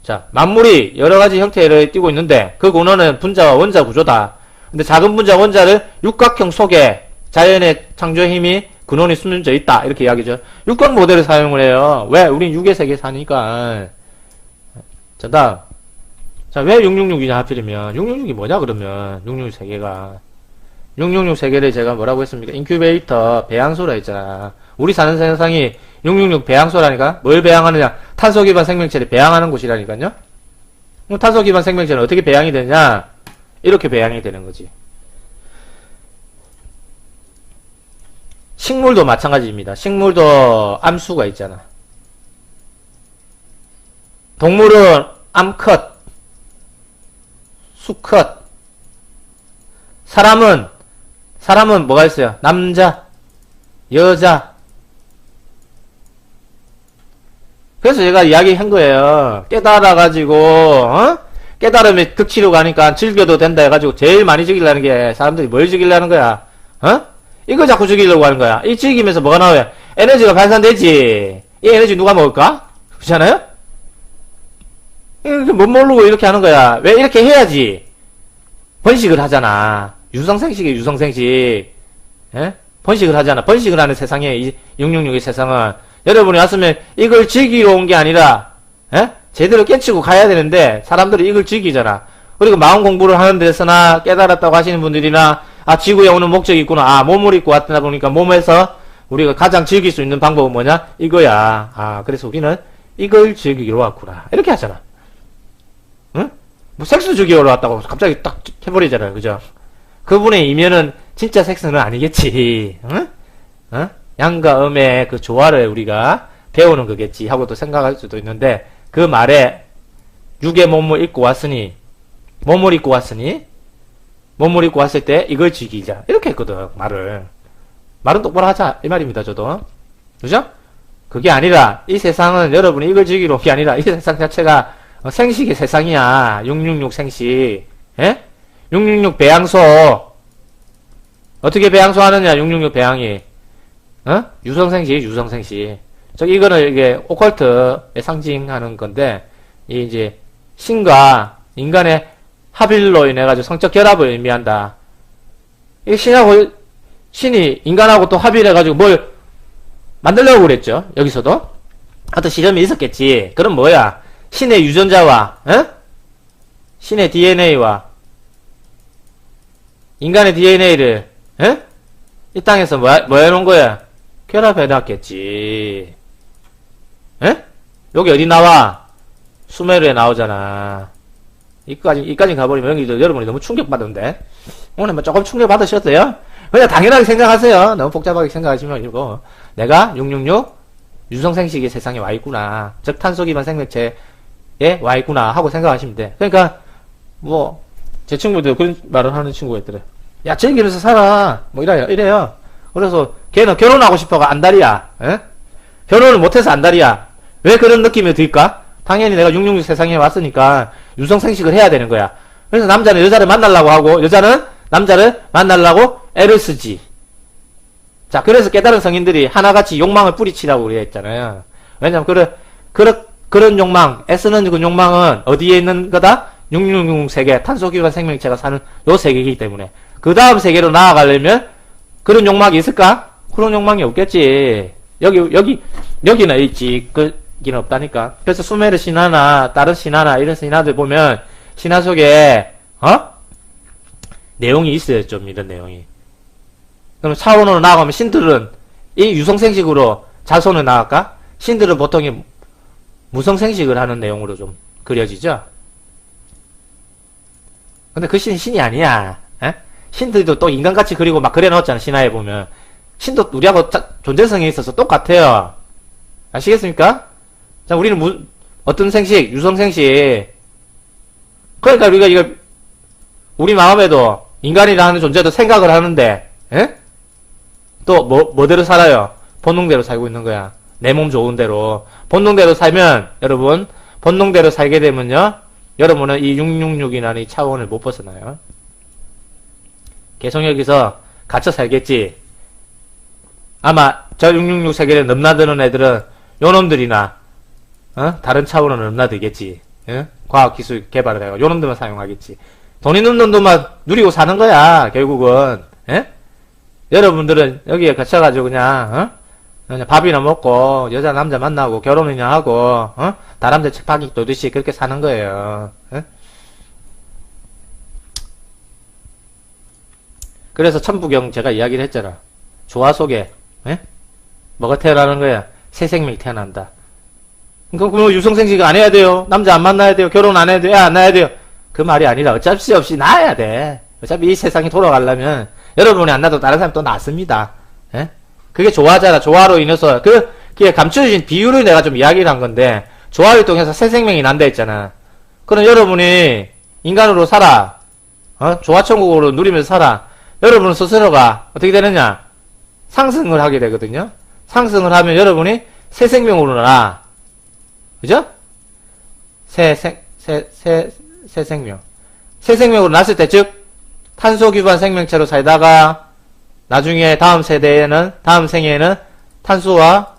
Speaker 2: 자, 만물이 여러 가지 형태를 띠고 있는데 그 근원은 분자와 원자 구조다. 근데 작은 분자 원자를 육각형 속에 자연의 창조의 힘이 근원이 숨겨져 있다. 이렇게 이야기죠. 육각 모델을 사용을 해요. 왜? 우린 6의 세계 사니까. 자, 다음. 자, 왜 666이냐 하필이면. 666이 뭐냐 그러면. 666 세계가. 666 세계를 제가 뭐라고 했습니까? 인큐베이터 배양소라 했잖아. 우리 사는 세상이 666 배양소라니까? 뭘 배양하느냐? 탄소 기반 생명체를 배양하는 곳이라니까요? 그럼 탄소 기반 생명체는 어떻게 배양이 되냐? 이렇게 배양이 되는 거지. 식물도 마찬가지입니다. 식물도 암수가 있잖아. 동물은 암컷, 수컷. 사람은 뭐가 있어요? 남자, 여자. 그래서 제가 이야기한 거예요. 깨달아가지고, 깨달음의 극치로 가니까 즐겨도 된다 해가지고 제일 많이 즐기려는 게 사람들이 뭘 즐기려는 거야? 이걸 자꾸 죽이려고 하는 거야. 이 죽이면서 뭐가 나와요? 에너지가 발산되지. 이 에너지 누가 먹을까? 그렇지 않아요? 못 모르고 이렇게 하는 거야. 왜 이렇게 해야지? 번식을 하잖아. 유성생식이에요, 유성생식. 예? 번식을 하잖아. 번식을 하는 세상에, 이 666의 세상은. 여러분이 왔으면 이걸 즐기러 온 게 아니라, 예? 제대로 깨치고 가야 되는데, 사람들이 이걸 즐기잖아. 그리고 마음 공부를 하는 데서나, 깨달았다고 하시는 분들이나, 아, 지구에 오는 목적이 있구나. 아, 몸을 입고 왔다 보니까 몸에서 우리가 가장 즐길 수 있는 방법은 뭐냐? 이거야. 아, 그래서 우리는 이걸 즐기러 왔구나. 이렇게 하잖아. 응? 뭐, 섹스 즐기러 왔다고 갑자기 딱 해버리잖아요. 그죠? 그분의 이면은 진짜 섹스는 아니겠지. 응? 어? 양과 음의 그 조화를 우리가 배우는 거겠지. 하고 또 생각할 수도 있는데, 그 말에, 육의 몸을 입고 왔으니, 몸을 입고 왔을 때 이걸 즐기자. 이렇게 했거든, 말을. 말은 똑바로 하자. 이 말입니다, 저도. 그죠? 그게 아니라, 이 세상은 여러분이 이걸 즐기러 온 게 아니라, 이 세상 자체가 생식의 세상이야. 666 생식. 예? 666 배양소. 어떻게 배양소하느냐, 666 배양이. 어? 유성생식, 유성생식. 이거는 이게 오컬트에 상징하는 건데, 이 이제, 신과 인간의 합일로 인해가지고 성적 결합을 의미한다. 이 신이 인간하고 또 합일해가지고 뭘 만들려고 그랬죠. 여기서도. 하여튼 실험이 있었겠지. 그럼 뭐야? 신의 유전자와, 신의 DNA와 인간의 DNA를, 이 땅에서 뭐 해놓은 거야? 결합해놨겠지. 여기 어디 나와? 수메르에 나오잖아. 이까지 가버리면 여기 여러분이 너무 충격받은데. 오늘 뭐 조금 충격받으셨어요? 그냥 당연하게 생각하세요. 너무 복잡하게 생각하시면 아니고. 내가 666 유성생식의 세상에 와 있구나. 즉, 탄소기반 생명체에 와 있구나. 하고 생각하시면 돼. 그러니까, 뭐, 제 친구들 그런 말을 하는 친구가 있더래. 야, 즐기면서 살아. 뭐, 이래요. 그래서, 걔는 결혼하고 싶어가 안달이야. 결혼을 못해서 안달이야. 왜 그런 느낌이 들까? 당연히 내가 666 세상에 왔으니까 유성생식을 해야 되는 거야. 그래서 남자는 여자를 만나려고 하고 여자는 남자를 만나려고 애를 쓰지. 자, 그래서 깨달은 성인들이 하나같이 욕망을 뿌리치라고 우리가 했잖아요. 왜냐면 그런 욕망, 애쓰는 그 욕망은 어디에 있는 거다? 666 세계, 탄소기반 생명체가 사는 요 세계이기 때문에. 그 다음 세계로 나아가려면 그런 욕망이 있을까? 그런 욕망이 없겠지. 여기는 있지. 그기는 없다니까. 그래서 수메르 신화나 다른 신화나 이런 신화들 보면 신화 속에 내용이 있어요. 좀 이런 내용이. 그럼 차원으로 나아가면 신들은 이 유성생식으로 자손을 나갈까? 신들은 보통 무성생식을 하는 내용으로 좀 그려지죠. 근데 그 신이 아니야. 신들도 또 인간같이 그리고 막 그려놓았잖아. 신화에 보면. 신도 우리하고 존재성에 있어서 똑같아요. 아시겠습니까? 자, 우리는 어떤 생식? 유성생식. 그러니까 우리가 이걸 우리 마음에도 인간이라는 존재도 생각을 하는데, 또 뭐대로 살아요? 본능대로 살고 있는 거야. 내 몸 좋은 대로. 본능대로 살면, 여러분, 본능대로 살게 되면요, 여러분은 이 666이라는 이 차원을 못 벗어나요. 계속 여기서 갇혀 살겠지. 아마 저 666 세계를 넘나드는 애들은 요놈들이나 다른 차원은 넘나들겠지. 과학기술 개발을 해가 요놈들만 사용하겠지. 돈 있는 놈들만 누리고 사는 거야. 결국은. 여러분들은 여기에 갇혀가지고 그냥 밥이나 먹고 여자 남자 만나고 결혼이나 하고 다람쥐 책파기 도듯이 그렇게 사는 거예요. 그래서 천부경 제가 이야기를 했잖아. 조화 속에 뭐가 태어나는 거야? 새 생명이 태어난다. 그럼 유성생식 안 해야 돼요? 남자 안 만나야 돼요? 결혼 안 해야 돼요? 애 안 낳아야 돼요? 그 말이 아니라 어쩔 수 없이 낳아야 돼. 어차피 이 세상이 돌아가려면 여러분이 안 낳아도 다른 사람이 또 낳습니다. 그게 조화잖아. 조화로 인해서 그게 감춰진 비유를 내가 좀 이야기를 한 건데 조화를 통해서 새 생명이 난다 했잖아. 그럼 여러분이 인간으로 살아. 조화천국으로 누리면서 살아. 여러분 스스로가 어떻게 되느냐? 상승을 하게 되거든요. 상승을 하면 여러분이 새 생명으로 나. 그죠? 새 생명. 새 생명으로 났을 때, 즉, 탄소 기반 생명체로 살다가, 나중에 다음 세대에는, 다음 생에는 탄소와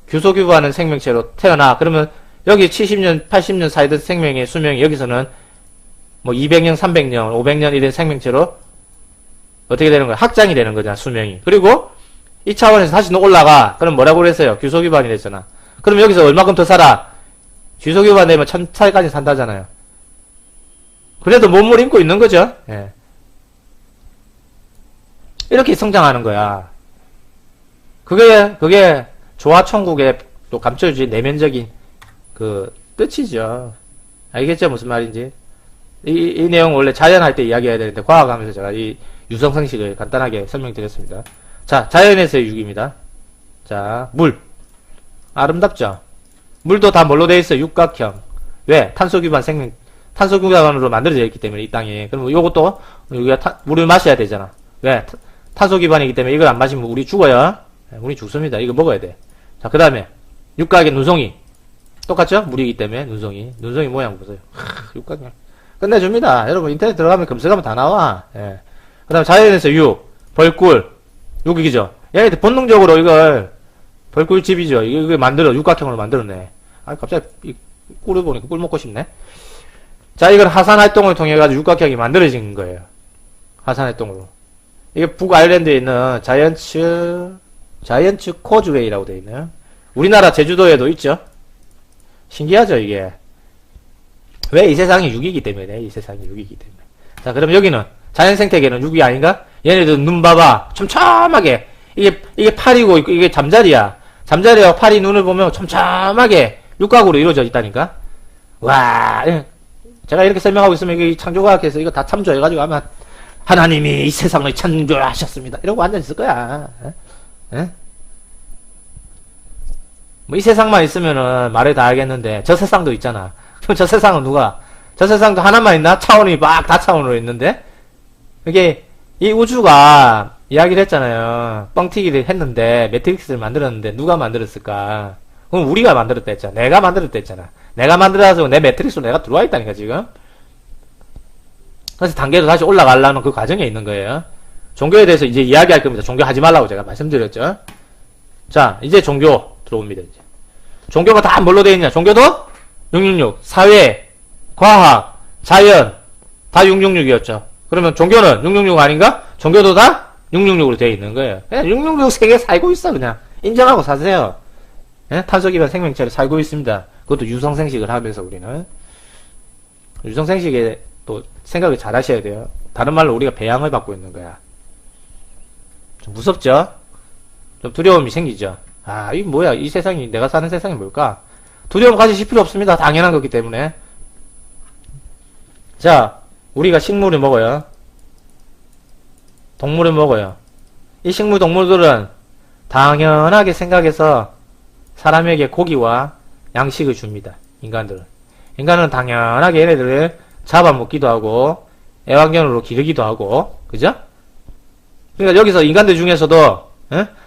Speaker 2: 규소 규범하는 생명체로 태어나. 그러면 여기 70년, 80년 사이던 생명의 수명이 여기서는 뭐 200년, 300년, 500년 이런 생명체로 어떻게 되는 거야? 확장이 되는 거잖아, 수명이. 그리고 이 차원에서 다시 올라가. 그럼 뭐라고 그랬어요? 규소 규범이 됐잖아. 그럼 여기서 얼마큼 더 살아? 규소 규범 되면 1000살까지 산다잖아요. 그래도 몸을 입고 있는 거죠. 예. 이렇게 성장하는 거야. 그게 조화천국에 또 감춰주지 내면적인 그 뜻이죠. 알겠죠? 무슨 말인지. 이 내용 원래 자연할 때 이야기해야 되는데 과학하면서 제가 이 유성생식을 간단하게 설명드렸습니다. 자, 자연에서의 육입니다. 자, 물. 아름답죠? 물도 다 뭘로 되어 있어요? 육각형. 왜? 탄소 기반으로 만들어져 있기 때문에 이 땅이. 그럼 요것도 우리가 물을 마셔야 되잖아. 왜? 탄소 기반이기 때문에 이걸 안 마시면 우리 죽어요. 우리 죽습니다. 이거 먹어야 돼. 자, 그 다음에 육각의 눈송이. 똑같죠? 물이기 때문에 눈송이 모양 보세요. 육각형. 끝내줍니다. 여러분 인터넷 들어가면 검색하면 다 나와. 예. 그 다음에 자연에서 육, 벌꿀, 육이죠. 얘네들 본능적으로 이걸 벌꿀집이죠. 이거 만들어 육각형으로 만들었네. 아, 갑자기 이 꿀을 보니까 꿀 먹고 싶네. 자, 이건 하산 활동을 통해 가지고 육각형이 만들어진 거예요. 하산 활동으로. 이게 북아일랜드에 있는 자이언츠 코즈웨이라고 되어 있네요. 우리나라 제주도에도 있죠. 신기하죠, 이게. 왜? 이 세상이 6이기 때문에. 이 세상이 6이기 때문에. 자, 그럼 여기는 자연 생태계는 6이 아닌가? 얘네들 눈 봐봐. 촘촘하게. 이게 팔이고 이게 잠자리야. 잠자리와 팔이 눈을 보면 촘촘하게 육각으로 이루어져 있다니까. 와, 제가 이렇게 설명하고 있으면 이게 창조과학에서 이거 다 참조해가지고 아마 하나님이 이 세상을 창조하셨습니다. 이러고 앉아있을 거야. 에? 뭐 이 세상만 있으면은 말을 다 하겠는데 저 세상도 있잖아. 그럼 저 세상은 누가? 저 세상도 하나만 있나? 차원이 막 다차원으로 있는데? 이게 이 우주가 이야기를 했잖아요. 뻥튀기를 했는데 매트릭스를 만들었는데 누가 만들었을까? 그럼 우리가 만들었다 했잖아. 내가 만들었다 했잖아. 내가 만들어서 내 매트릭스로 내가 들어와 있다니까 지금. 그래서 단계로 다시 올라가려는 그 과정에 있는 거예요. 종교에 대해서 이제 이야기할 겁니다. 종교 하지 말라고 제가 말씀드렸죠. 자, 이제 종교 들어옵니다. 이제. 종교가 다 뭘로 되어 있냐? 종교도 666. 사회, 과학, 자연 다 666이었죠. 그러면 종교는 666 아닌가? 종교도 다 666으로 되어 있는 거예요. 그냥 666 세계에 살고 있어. 그냥 인정하고 사세요. 예? 탄소 기반 생명체를 살고 있습니다. 그것도 유성생식을 하면서 우리는 유성생식에 또 생각을 잘 하셔야 돼요. 다른 말로 우리가 배양을 받고 있는 거야. 좀 무섭죠? 좀 두려움이 생기죠? 아, 이게 뭐야? 이 세상이, 내가 사는 세상이 뭘까? 두려움 가지실 필요 없습니다. 당연한 거기 때문에. 자, 우리가 식물을 먹어요. 동물을 먹어요. 이 식물, 동물들은 당연하게 생각해서 사람에게 고기와 양식을 줍니다. 인간들은. 인간은 당연하게 얘네들을 잡아먹기도 하고, 애완견으로 기르기도 하고, 그죠? 그러니까 여기서 인간들 중에서도,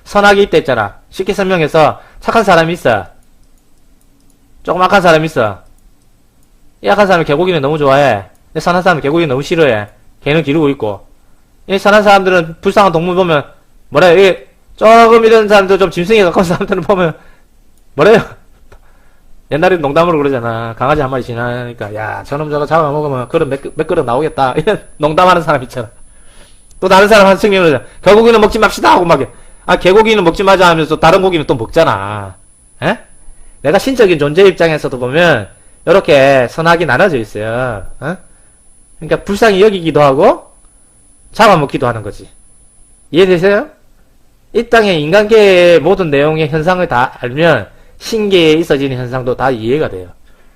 Speaker 2: 선악이 있다 했잖아. 쉽게 설명해서, 착한 사람이 있어. 조금 악한 사람이 있어. 이 악한 사람은 개고기는 너무 좋아해. 근데 선한 사람은 개고기는 너무 싫어해. 개는 기르고 있고. 이 선한 사람들은 불쌍한 동물 보면, 뭐래요? 이 조금 이런 사람들 좀 짐승에 가까운 사람들은 보면, 뭐래요? 옛날에 농담으로 그러잖아. 강아지 한 마리 지나니까, 야, 저놈 저거 잡아먹으면 그릇 몇 그릇 나오겠다. 이런 농담하는 사람 있잖아. 또 다른 사람 한 친구 그러잖아. 개고기는 먹지 맙시다! 하고 막, 아, 개고기는 먹지 마자 하면서 다른 고기는 또 먹잖아. 에? 내가 신적인 존재 입장에서도 보면, 이렇게 선악이 나눠져 있어요. 어? 그러니까 불쌍히 여기기도 하고, 잡아먹기도 하는 거지. 이해되세요? 이 땅의 인간계의 모든 내용의 현상을 다 알면, 신계에 있어지는 현상도 다 이해가 돼요.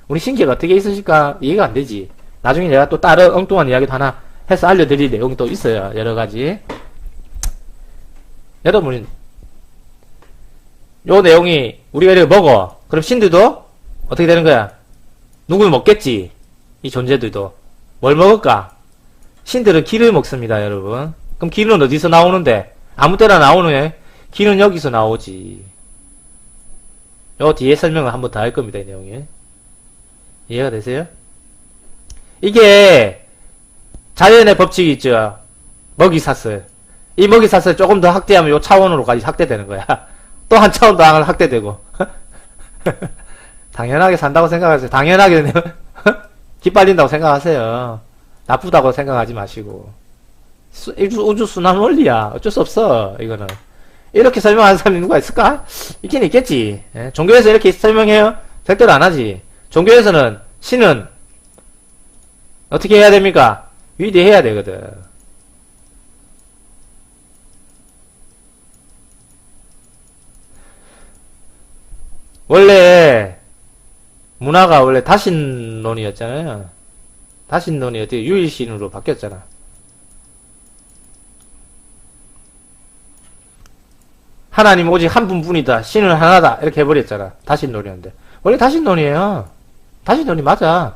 Speaker 2: 우리 신계가 어떻게 있으실까 이해가 안 되지. 나중에 내가 또 다른 엉뚱한 이야기도 하나 해서 알려드릴 내용이 또 있어요. 여러가지. 여러분, 요 내용이 우리가 이렇게 먹어. 그럼 신들도 어떻게 되는 거야? 누굴 먹겠지. 이 존재들도. 뭘 먹을까? 신들은 기를 먹습니다, 여러분. 그럼 기는 어디서 나오는데? 아무 때나 나오는 기는 여기서 나오지. 요 뒤에 설명을 한번 더 할 겁니다, 이 내용이. 이해가 되세요? 이게 자연의 법칙이 있죠. 먹이사슬. 이 먹이사슬 조금 더 확대하면 요 차원으로까지 확대되는 거야. 또 한 차원 더 확대되고. 당연하게 산다고 생각하세요. 당연하게 기빨린다고 생각하세요. 나쁘다고 생각하지 마시고. 우주 순환 원리야. 어쩔 수 없어. 이거는. 이렇게 설명하는 사람이 누가 있을까? 있긴 있겠지. 예? 종교에서 이렇게 설명해요? 절대로 안 하지. 종교에서는 신은 어떻게 해야 됩니까? 위대해야 되거든. 원래 문화가 원래 다신론이었잖아요. 다신론이 어떻게 유일신으로 바뀌었잖아. 하나님 오직 한 분뿐이다. 신은 하나다. 이렇게 해버렸잖아. 다신론이었는데. 원래 다신론이에요. 다신론이 맞아.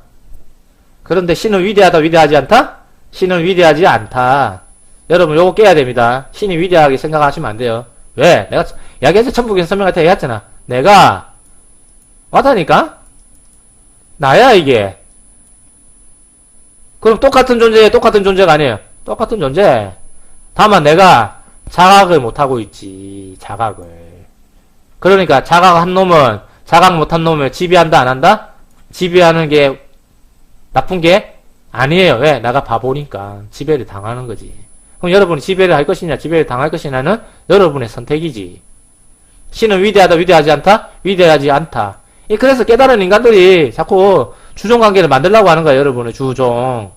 Speaker 2: 그런데 신은 위대하다, 위대하지 않다? 신은 위대하지 않다. 여러분 요거 깨야 됩니다. 신이 위대하게 생각하시면 안 돼요. 왜? 내가 야기에서 천국에서 설명할 때 얘기했잖아. 내가 맞다니까? 나야 이게. 그럼 똑같은 존재에 똑같은 존재가 아니에요. 똑같은 존재. 다만 내가 자각을 못하고 있지. 자각을. 그러니까 자각한 놈은 자각 못한 놈을 지배한다 안 한다? 지배하는 게 나쁜 게 아니에요. 왜? 내가 바보니까 지배를 당하는 거지. 그럼 여러분이 지배를 할 것이냐 지배를 당할 것이냐는 여러분의 선택이지. 신은 위대하다 위대하지 않다? 위대하지 않다. 그래서 깨달은 인간들이 자꾸 주종관계를 만들려고 하는 거야. 여러분의 주종.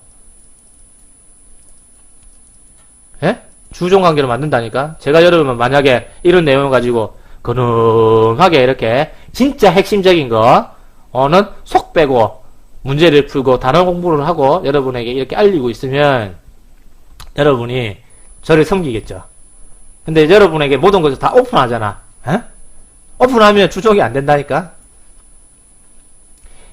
Speaker 2: 예? 주종관계를 만든다니까? 제가 여러분 만약에 이런 내용을 가지고 근엄하게 이렇게 진짜 핵심적인 거는 속 빼고 문제를 풀고 단어 공부를 하고 여러분에게 이렇게 알리고 있으면 여러분이 저를 섬기겠죠. 근데 여러분에게 모든 것을 다 오픈하잖아. 에? 오픈하면 주종이 안 된다니까?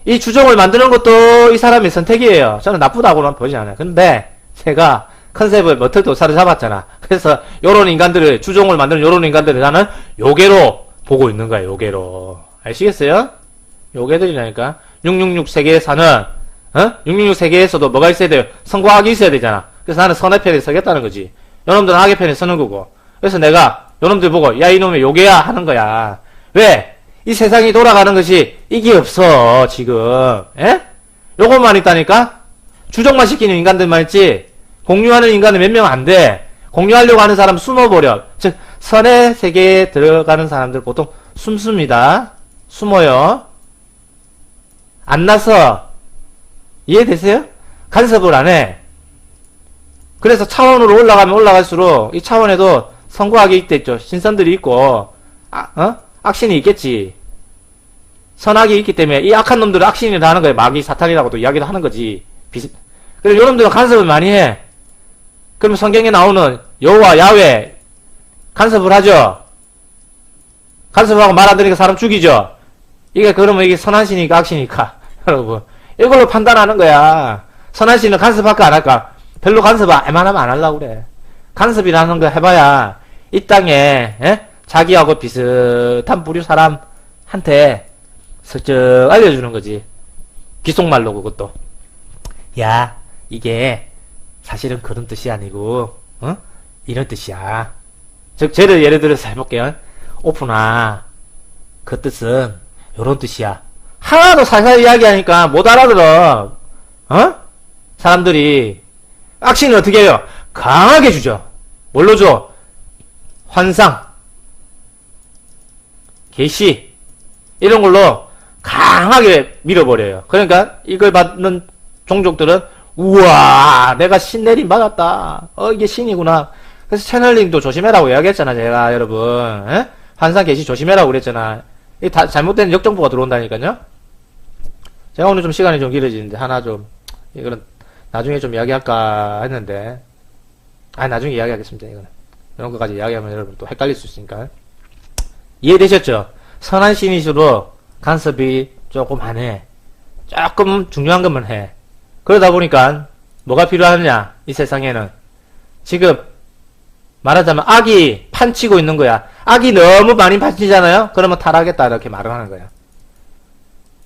Speaker 2: 이 주종을 만드는 것도 이 사람의 선택이에요. 저는 나쁘다고는 보지 않아요. 근데 제가 컨셉을 머털도사를 잡았잖아. 그래서 요런 인간들을 주종을 만드는 요런 인간들을 나는 요괴로 보고 있는 거야. 요괴로. 아시겠어요? 요괴들이라니까. 666 세계에 사는 666 세계에서도 뭐가 있어야 돼요? 선과 악이 있어야 되잖아. 그래서 나는 선의 편에 서겠다는 거지. 요놈들은 악의 편에 서는 거고. 그래서 내가 요놈들 보고 야 이놈의 요괴야 하는 거야. 왜? 이 세상이 돌아가는 것이 이게 없어 지금. 에? 요것만 있다니까? 주종만 시키는 인간들만 있지 공유하는 인간은 몇 명 안 돼. 공유하려고 하는 사람 숨어버려. 즉 선의 세계에 들어가는 사람들 보통 숨습니다. 숨어요. 안 나서. 이해되세요? 간섭을 안 해. 그래서 차원으로 올라가면 올라갈수록 이 차원에도 선과 악이 있겠죠. 신선들이 있고 악신이 있겠지. 선악이 있기 때문에 이 악한 놈들은 악신이라 하는 거예요. 마귀 사탄이라고도 이야기도 하는 거지. 그래서 요놈들은 간섭을 많이 해. 그러면 성경에 나오는 여호와 야훼 간섭을 하죠. 간섭을 하고 말 안 들으니까 사람 죽이죠. 이게 그러면 이게 선한 신이니까 악신이니까 여러분 이걸로 판단하는 거야. 선한 신은 간섭할까 안 할까? 별로 간섭 웬만하면 안 하려고 그래. 간섭이라는 거 해봐야 이 땅에 자기하고 비슷한 부류 사람한테 슬쩍 알려주는 거지. 귓속말로 그것도. 야 이게 사실은 그런 뜻이 아니고 이런 뜻이야. 즉 쟤를 예를 들어서 해볼게요. 오픈아 그 뜻은 요런 뜻이야. 하나도 살살 이야기하니까 못 알아들어. 사람들이 악신은 어떻게 해요? 강하게 주죠. 뭘로 줘? 환상, 계시 이런 걸로 강하게 밀어버려요. 그러니까 이걸 받는 종족들은 우와 내가 신 내림 받았다. 이게 신이구나. 그래서 채널링도 조심해라고 이야기했잖아 제가 여러분. 환상 계시 조심해라고 그랬잖아. 이 다 잘못된 역정보가 들어온다니까요. 제가 오늘 좀 시간이 좀 길어지는데 하나 좀 이거는 나중에 좀 이야기할까 했는데 나중에 이야기하겠습니다. 이거는 이런 것까지 이야기하면 여러분 또 헷갈릴 수 있으니까. 이해되셨죠? 선한 신이수로 간섭이 조금 안 해. 조금 중요한 것만 해. 그러다 보니까 뭐가 필요하느냐 이 세상에는 지금 말하자면 악이 판치고 있는 거야. 악이 너무 많이 판치잖아요. 그러면 타락했다 이렇게 말을 하는 거야.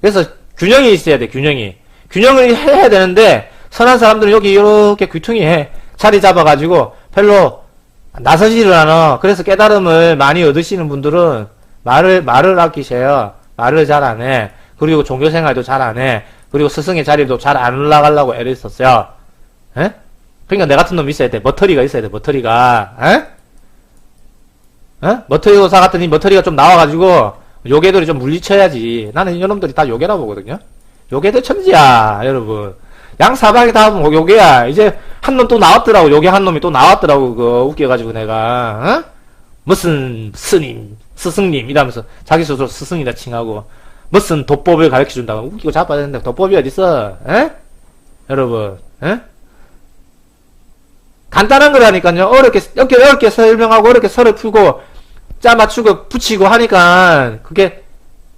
Speaker 2: 그래서 균형이 있어야 돼. 균형을 해야 되는데 선한 사람들은 여기 이렇게 귀퉁이 해 자리 잡아가지고 별로 나서지를 않아. 그래서 깨달음을 많이 얻으시는 분들은 말을 아끼셔요. 말을 잘 안 해. 그리고 종교생활도 잘 안 해. 그리고 스승의 자리도 잘 안 올라가려고 애를 썼어요. 에? 그러니까 내 같은 놈이 있어야 돼. 머터리가 있어야 돼. 머터리가. 에? 에? 머터리 도사 같더니 머터리가 좀 나와가지고 요괴들이 좀 물리쳐야지. 나는 이놈들이 다 요괴라 보거든요. 요괴들 천지야, 여러분. 양사방이 다 요괴야. 이제 한 놈 또 나왔더라고. 요괴 한 놈이 또 나왔더라고. 그거 웃겨가지고 내가. 어? 무슨 스님, 스승님 이러면서 자기 스스로 스승이라 칭하고 무슨 도법을 가르쳐준다고. 웃기고 자빠야 되는데 도법이 어딨어? 에? 여러분, 에? 간단한 거라니까요. 어렵게 설명하고 어렵게 설을 풀고 짜 맞추고 붙이고 하니까 그게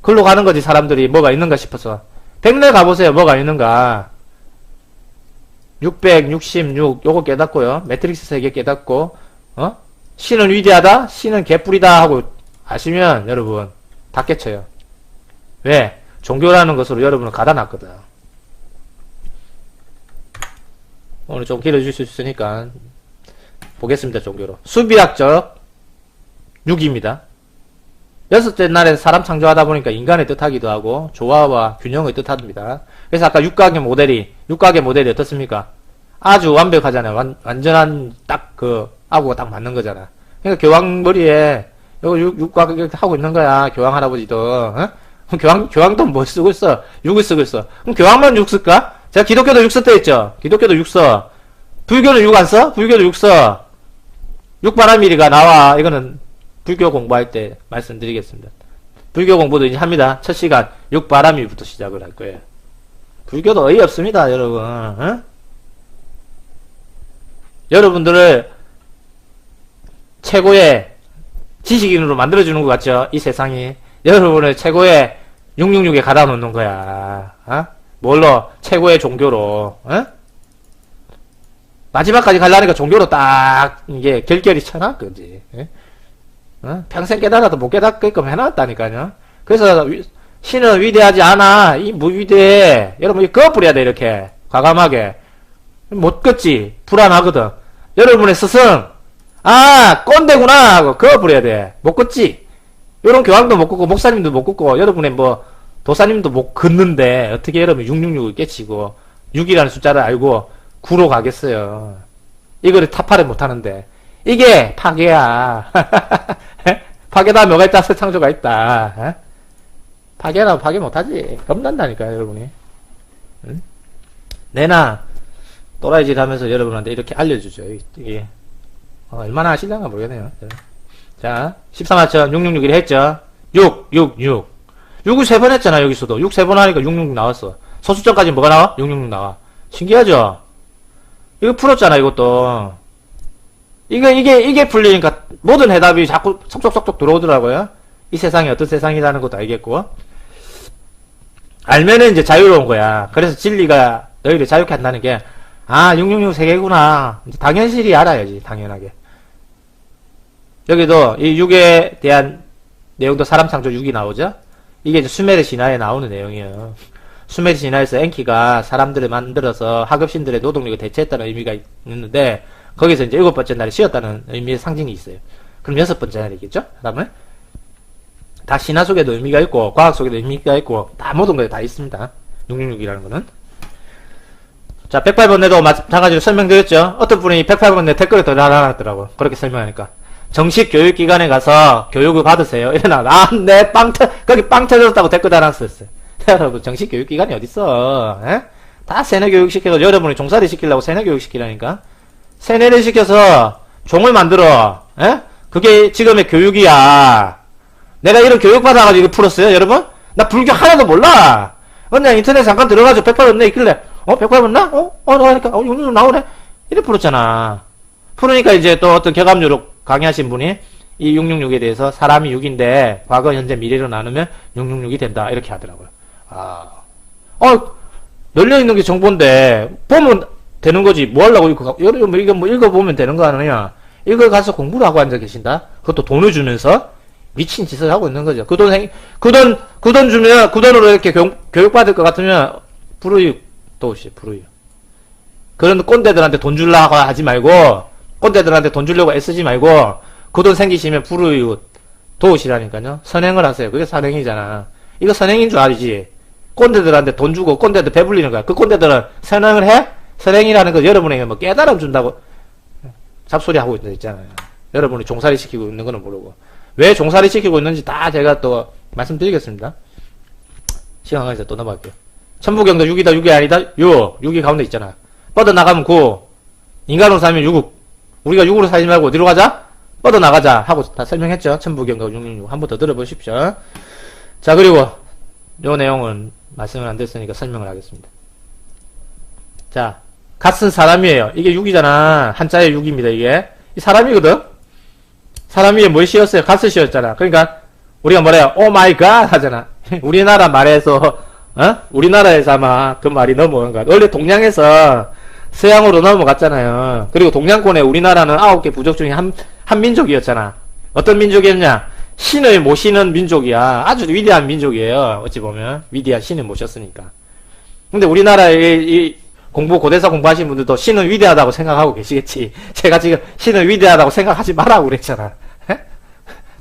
Speaker 2: 글로 가는 거지. 사람들이 뭐가 있는가 싶어서. 백내 가보세요. 뭐가 있는가. 666 요거 깨닫고요. 매트릭스 세계 깨닫고 신은 위대하다? 신은 개뿔이다 하고 아시면 여러분 다 깨쳐요. 왜? 종교라는 것으로 여러분을 가다 놨거든. 오늘 좀 길어질 수 있으니까 보겠습니다. 종교로. 수비학적 6입니다. 여섯째 날에 사람 창조하다 보니까 인간의 뜻하기도 하고 조화와 균형의 뜻합니다. 그래서 아까 육각의 모델이 어떻습니까? 아주 완벽하잖아요. 완전한 딱 아구가 딱 맞는 거잖아. 그러니까 교황머리에 이거 육각 하고 있는 거야. 교황 할아버지도. 어? 교황도 뭐 쓰고 있어? 6을 쓰고 있어. 그럼 교황만 6 쓸까? 제가 기독교도 6 썼다 했죠? 기독교도 6 써. 불교는 6 안 써? 불교도 6 써. 육바라밀이가 나와. 이거는 불교 공부할 때 말씀드리겠습니다. 불교 공부도 이제 합니다. 첫 시간 육바라밀부터 시작을 할 거예요. 불교도 어이없습니다, 여러분. 어? 여러분들을 최고의 지식인으로 만들어주는 것 같죠? 이 세상이. 여러분을 최고의 666에 가다 놓는 거야. 어? 뭘로? 최고의 종교로. 어? 마지막까지 가려니까 종교로 딱 이게 결결이 쳐놨거지. 평생 깨달아도 못 깨닫게끔 해놨다니까요. 그래서 신은 위대하지 않아. 이 무위대해. 여러분 이 꺼버려야 돼. 이렇게 과감하게. 못 껐지. 불안하거든. 여러분의 스승 꼰대구나 하고 꺼버려야 돼. 못 껐지. 요런 교황도 못 껐고 목사님도 못 껐고 여러분의 뭐 도사님도 못 걷는데 어떻게 여러분 666을 깨치고 6이라는 숫자를 알고 9로 가겠어요. 이거를 타파를 못하는데 이게 파괴야. 파괴다 뭐가 있다. 새창조가 있다. 파괴라 파괴 못하지. 겁난다니까 여러분이. 응? 내나 또라이질 하면서 여러분한테 이렇게 알려주죠. 이게 얼마나 하실려나 모르겠네요. 자 13화천 666을 했죠. 6 6을 3번 했잖아. 여기서도 6 3번 하니까 666 나왔어. 소수점까지 뭐가 나와? 666 나와. 신기하죠? 이거 풀었잖아. 이것도 이게 풀리니까 모든 해답이 자꾸 속속속속 들어오더라고요. 이 세상이 어떤 세상이라는 것도 알겠고 알면은 이제 자유로운 거야. 그래서 진리가 너희를 자유케 한다는 게 666 세계구나. 이제 당연실이 알아야지. 당연하게. 여기도 이 6에 대한 내용도 사람 창조 6이 나오죠. 이게 이제 수메르 신화에 나오는 내용이에요. 수메르 신화에서 엔키가 사람들을 만들어서 하급신들의 노동력을 대체했다는 의미가 있는데 거기서 이제 7번째 날에 쉬었다는 의미의 상징이 있어요. 그럼 6번째 날이겠죠? 그다음에 다 신화 속에도 의미가 있고 과학 속에도 의미가 있고 다 모든 거에 다 있습니다. 666이라는 거는. 자 108번에도 마찬가지로 설명드렸죠. 어떤 분이 108번에 댓글을 더 달아놨더라고. 그렇게 설명하니까 정식 교육기관에 가서 교육을 받으세요. 이러나 내 거기 빵 터졌다고 댓글 달았었어요. 여러분 정식 교육기관이 어딨어. 에? 다 세뇌교육 시켜서 여러분이 종살이 시키려고 세뇌교육 시키라니까. 세뇌를 시켜서 종을 만들어. 에? 그게 지금의 교육이야. 내가 이런 교육 받아가지고 풀었어요 여러분? 나 불교 하나도 몰라. 그냥 인터넷 잠깐 들어가지고 108번 내 있길래 108번 나? 나오니까 나오네. 이래 풀었잖아. 풀으니까 이제 또 어떤 격압류로 강의하신 분이 이 666에 대해서 사람이 6인데 과거 현재 미래로 나누면 666이 된다 이렇게 하더라고요. 널려있는 게 정보인데 보면 되는 거지. 뭐 하려고 이거 뭐 읽어보면 되는 거 아니냐. 이걸 가서 공부를 하고 앉아 계신다. 그것도 돈을 주면서 미친 짓을 하고 있는 거죠. 그 돈 주면 그 돈으로 이렇게 교육받을 것 같으면 불우유 또 오시 불우유. 그런 꼰대들한테 돈 주려고 하지 말고 꼰대들한테 돈 주려고 애쓰지 말고 그 돈 생기시면 불우이웃 도우시라니까요. 선행을 하세요. 그게 선행이잖아. 이거 선행인 줄 알지? 꼰대들한테 돈 주고 꼰대들 배불리는 거야. 그 꼰대들은 선행을 해? 선행이라는 거 여러분에게 뭐 깨달음 준다고 잡소리 하고 있잖아요. 여러분이 종살이 시키고 있는 거는 모르고. 왜 종살이 시키고 있는지 다 제가 또 말씀드리겠습니다. 시간 가서 또 넘어갈게요. 천부경도 6이다, 6이 아니다? 6. 6이 가운데 있잖아. 뻗어나가면 9. 인간으로 살면 6. 우리가 6으로 살지 말고 어디로 가자? 뻗어나가자. 하고 다 설명했죠. 천부경도 666. 한 번 더 들어보십시오. 자, 그리고 요 내용은 말씀을 안 됐으니까 설명을 하겠습니다. 자, 갓은 사람이에요. 이게 6이잖아. 한자에 6입니다, 이게. 이 사람이거든? 사람 위에 뭘 씌웠어요? 갓을 씌웠잖아. 그러니까, 우리가 뭐래요? 오 마이 갓 하잖아. 우리나라 말에서, 우리나라에서 아마 그 말이 넘어간 것 같아. 원래 동양에서 서양으로 넘어갔잖아요. 그리고 동양권에 우리나라는 9개 부족 중에 한 민족이었잖아. 어떤 민족이었냐? 신을 모시는 민족이야. 아주 위대한 민족이에요. 어찌 보면. 위대한 신을 모셨으니까. 근데 우리나라의 고대사 공부하신 분들도 신은 위대하다고 생각하고 계시겠지. 제가 지금 신은 위대하다고 생각하지 말라고 그랬잖아.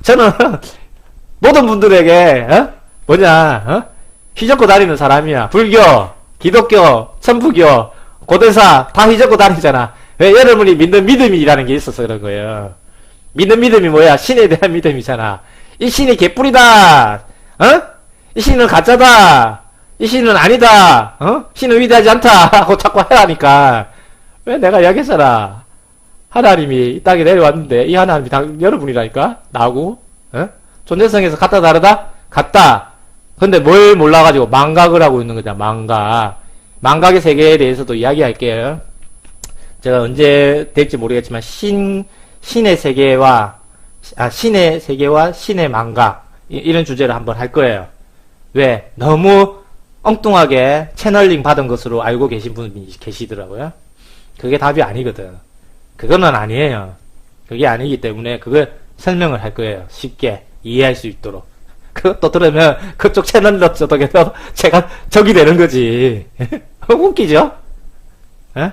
Speaker 2: 저는 모든 분들에게 휘젓고 다니는 사람이야. 불교, 기독교, 천부교, 고대사 다 휘젓고 다니잖아. 왜? 여러분이 믿는 믿음이라는 게 있어서 그런 거예요. 믿는 믿음이 뭐야? 신에 대한 믿음이잖아. 이 신이 개뿔이다. 이 신은 가짜다. 이 신은 아니다. 신은 위대하지 않다. 하고 자꾸 해라니까. 왜 내가 이야기했잖아. 하나님이 이 땅에 내려왔는데 이 하나님이 여러분이라니까? 나하고? 존재성에서 같다 다르다? 같다. 근데 뭘 몰라가지고 망각을 하고 있는 거잖아. 망각. 망각의 세계에 대해서도 이야기할게요. 제가 언제 될지 모르겠지만 신의 세계와 신의 망각 이런 주제를 한번 할 거예요. 왜? 너무 엉뚱하게 채널링 받은 것으로 알고 계신 분이 계시더라고요. 그게 답이 아니거든. 그거는 아니에요. 그게 아니기 때문에 그걸 설명을 할 거예요. 쉽게 이해할 수 있도록. 그것도 들으면 그쪽 채널로 저쪽에서 제가 적이 되는 거지. 웃기죠? 예?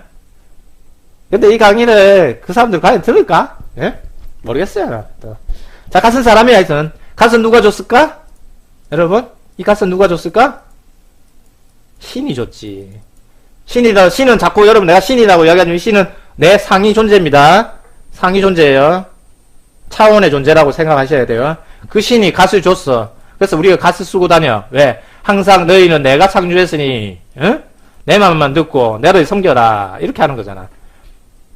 Speaker 2: 근데 이 강의를 그 사람들 과연 들을까? 예? 모르겠어요. 자, 갓은 사람이야, 하여튼. 갓은 누가 줬을까? 여러분? 이 갓은 누가 줬을까? 신이 줬지. 신은 자꾸 여러분 내가 신이라고 이야기하지만 신은 내 상위 존재입니다. 상위 존재예요. 차원의 존재라고 생각하셔야 돼요. 그 신이 갓을 줬어. 그래서 우리가 갓을 쓰고 다녀. 왜? 항상 너희는 내가 창조했으니 내 맘만 듣고 나를 섬겨라. 이렇게 하는 거잖아.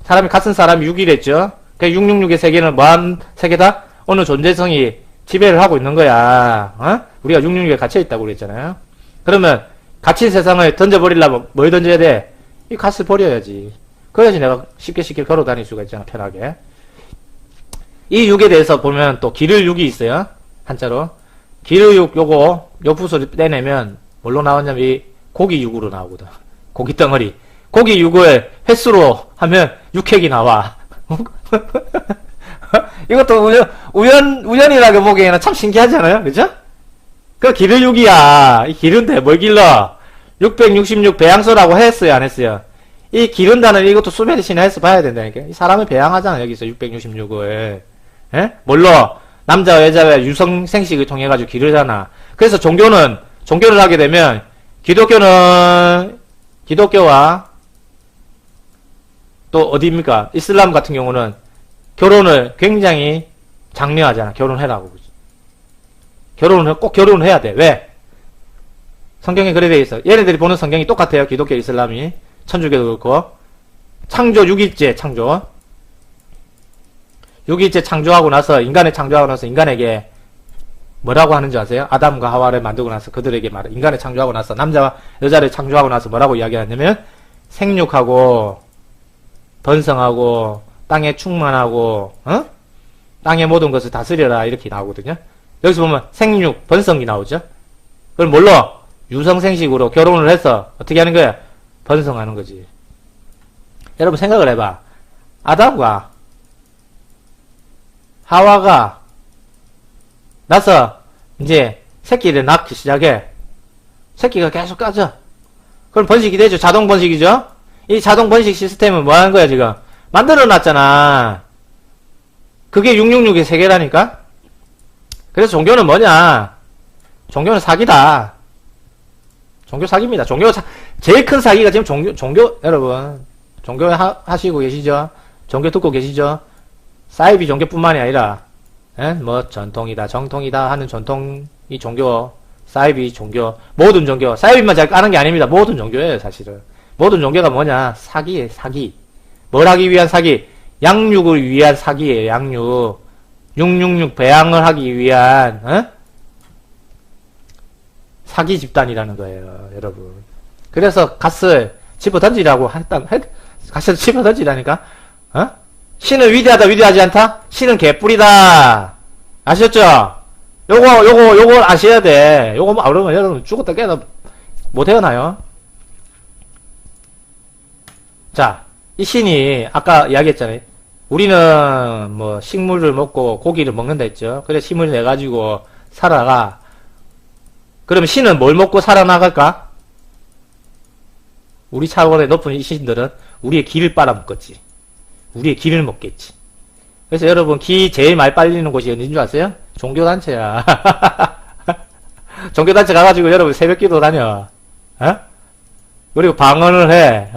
Speaker 2: 사람이 갓은 사람이 6이랬죠. 그 666의 세계는 뭐한 세계다? 어느 존재성이 지배를 하고 있는 거야. 우리가 666에 갇혀있다고 그랬잖아요. 그러면 갇힌 세상을 던져버리려면 뭘 던져야 돼? 이 갓을 버려야지. 그래야지 내가 쉽게 걸어 다닐 수가 있잖아. 편하게. 이 6에 대해서 보면 또 기를 6이 있어요. 한자로. 기를 6 요거 옆부소리 떼내면 뭘로 나왔냐면 이 고기 6으로 나오거든. 고기 덩어리. 고기 6을 횟수로 하면 6획이 나와. 이것도 우연이라고 보기에는 참 신기하잖아요. 그죠? 그 기를 6이야. 이 기른데 뭘 길러? 666 배양소라고 했어요, 안 했어요? 이 기른다는 이것도 수메르 신화에서 봐야 된다니까. 이 사람을 배양하잖아, 여기서 666을. 예? 뭘로? 남자와 여자와 유성 생식을 통해 가지고 기르잖아. 그래서 종교를 하게 되면 기독교와 또 어디입니까? 이슬람 같은 경우는 결혼을 굉장히 장려하잖아. 결혼해라고. 꼭 결혼을 해야 돼. 왜? 성경에 그래 돼 있어. 얘네들이 보는 성경이 똑같아요. 기독교, 이슬람이. 천주교도 그렇고. 창조 6일째 창조. 6일째 창조하고 나서 인간을 창조하고 나서 인간에게 뭐라고 하는지 아세요? 아담과 하와를 만들고 나서 그들에게 말해. 인간을 창조하고 나서 남자와 여자를 창조하고 나서 뭐라고 이야기하냐면 생육하고 번성하고 땅에 충만하고 땅의 모든 것을 다스려라 이렇게 나오거든요. 여기서 보면 생육, 번성이 나오죠. 그럼 뭘로? 유성생식으로 결혼을 해서 어떻게 하는 거야? 번성하는 거지. 여러분 생각을 해봐. 아담과 하와가 나서 이제 새끼를 낳기 시작해. 새끼가 계속 까져. 그럼 번식이 되죠. 자동 번식이죠. 이 자동 번식 시스템은 뭐 하는 거야 지금? 만들어놨잖아. 그게 666의 세계라니까? 그래서 종교는 뭐냐? 종교는 사기다. 종교 사기입니다. 제일 큰 사기가 지금 여러분, 종교 하시고 계시죠? 종교 듣고 계시죠? 사이비 종교뿐만이 아니라, 뭐, 전통이다, 정통이다 하는 전통이 종교, 사이비 종교, 모든 종교, 사이비만 잘 까는 게 아닙니다. 모든 종교예요, 사실은. 모든 종교가 뭐냐? 사기예요, 사기. 뭘 하기 위한 사기? 양육을 위한 사기예요, 양육. 666 배양을 하기 위한, 사기 집단이라는 거예요, 여러분. 그래서 갓을 집어 던지라고 갓을 집어 던지라니까? 신은 위대하다, 위대하지 않다? 신은 개뿔이다. 아셨죠? 요걸 아셔야 돼. 요거 모르면 여러분 죽었다 깨다 못 태어나요. 자, 이 신이 아까 이야기했잖아요. 우리는 뭐 식물을 먹고 고기를 먹는다 했죠. 그래 힘을 내 가지고 살아가. 그러면 신은 뭘 먹고 살아나갈까? 우리 차원의 높은 이 신들은 우리의 기를 빨아먹겠지. 우리의 기를 먹겠지. 그래서 여러분 기 제일 많이 빨리는 곳이 어딘 줄 아세요? 종교단체야. 종교단체 가가지고 여러분 새벽기도 다녀. 그리고 방언을 해.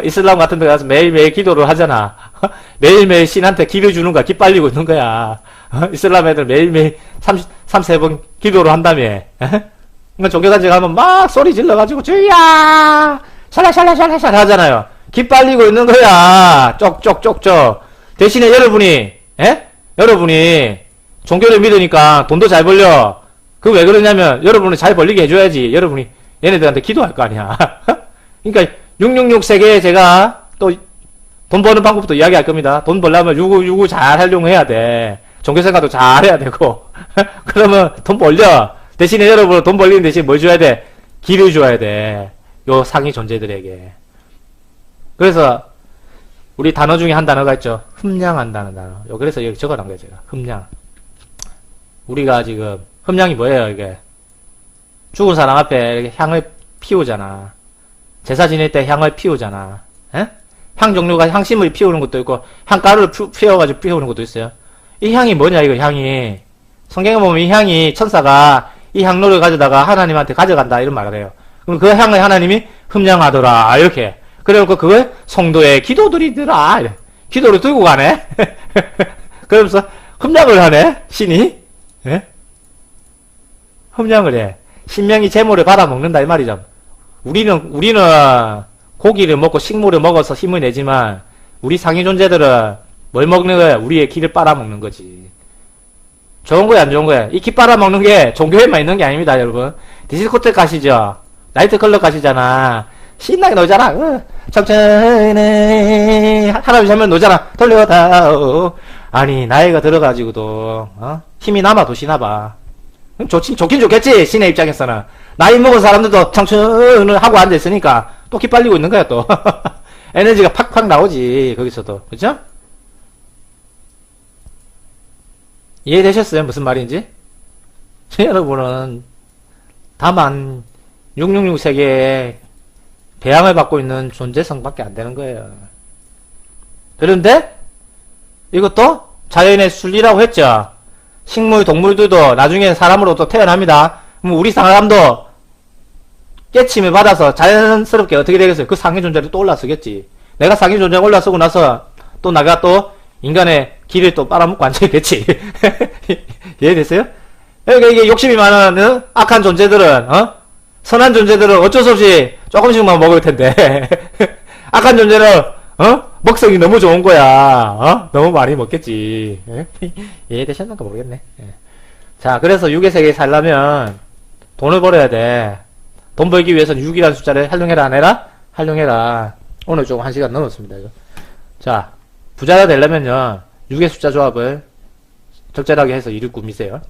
Speaker 2: 이슬람 같은 데 가서 매일매일 기도를 하잖아. 매일매일 신한테 기를 주는 거야. 기 빨리고 있는 거야. 이슬람 애들 매일매일 3번 기도를 한다며. 그러니까 종교단체 가면 막 소리 질러가지고 주야! 샬라샬라샬라샬 하잖아요. 기 빨리고 있는 거야. 쪽쪽쪽쪽. 대신에 여러분이 종교를 믿으니까 돈도 잘 벌려. 그 왜 그러냐면 여러분이 잘 벌리게 해줘야지. 여러분이 얘네들한테 기도할 거 아니야. 그러니까 666 세계에 제가 또 돈 버는 방법도 이야기할 겁니다. 돈 벌려면 유구 잘 활용해야 돼. 종교생활도 잘 해야 되고. 그러면 돈 벌려. 대신에 여러분 돈 벌리는 대신 뭘 줘야 돼? 기를 줘야 돼. 요 상위 존재들에게. 그래서 우리 단어 중에 한 단어가 있죠. 흠량한다는 단어. 그래서 여기 적어놓은 거예요, 제가. 흠량. 우리가 지금 흠량이 뭐예요, 이게? 죽은 사람 앞에 이렇게 향을 피우잖아. 제사 지낼 때 향을 피우잖아. 향 종류가 향심을 피우는 것도 있고 향가루를 피워가지고 피우는 것도 있어요. 이 향이 뭐냐, 이거 향이. 성경에 보면 이 향이 천사가 이 향로를 가져다가 하나님한테 가져간다 이런 말을 해요. 그럼 그 향을 하나님이 흠량하더라 이렇게. 그래갖고 그걸 성도의 기도드리더라. 기도를 들고 가네. 그러면서 흠량을 하네 신이. 흠량을 해. 신명이 재물을 받아먹는다 이 말이죠. 우리는 고기를 먹고 식물을 먹어서 힘을 내지만 우리 상위 존재들은 뭘 먹는 거야? 우리의 기를 빨아먹는 거지. 좋은 거야 안 좋은 거야? 이 기 빨아먹는 게 종교에만 있는 게 아닙니다 여러분. 디스코텍 가시죠? 나이트클럽 가시잖아. 신나게 놀잖아. 청천에 할아버지 하면 놀잖아. 돌려다오. 아니 나이가 들어가지고도 힘이 남아 도시나봐. 좋긴 좋겠지 신의 입장에서는. 나이 먹은 사람들도 청춘을 하고 앉아있으니까 또 기빨리고 있는 거야 또. 에너지가 팍팍 나오지 거기서도. 그죠? 이해되셨어요 무슨 말인지? 여러분은 다만 666 세계에 배양을 받고 있는 존재성밖에 안 되는 거예요. 그런데 이것도 자연의 순리라고 했죠. 식물, 동물들도 나중에 사람으로 또 태어납니다. 그럼 우리 사람도 깨침을 받아서 자연스럽게 어떻게 되겠어요? 그 상위 존재를 또 올라서겠지. 내가 상위 존재가 올라서고 나서 또 나가 또 인간의 길을 또 빨아먹고 앉아있겠지. 이해됐어요? 그러니까 이게 욕심이 많은 악한 존재들은 선한 존재들은 어쩔 수 없이 조금씩만 먹을 텐데 악한 존재는 먹성이 너무 좋은 거야. 너무 많이 먹겠지. 이해되셨는가 모르겠네. 자, 그래서 6의 세계에 살려면 돈을 벌어야 돼. 돈 벌기 위해서는 6이라는 숫자를 활용해라 안 해라? 활용해라. 오늘 조금 1시간 넘었습니다 이거. 자, 부자가 되려면요 6의 숫자 조합을 적절하게 해서 이를 꾸미세요.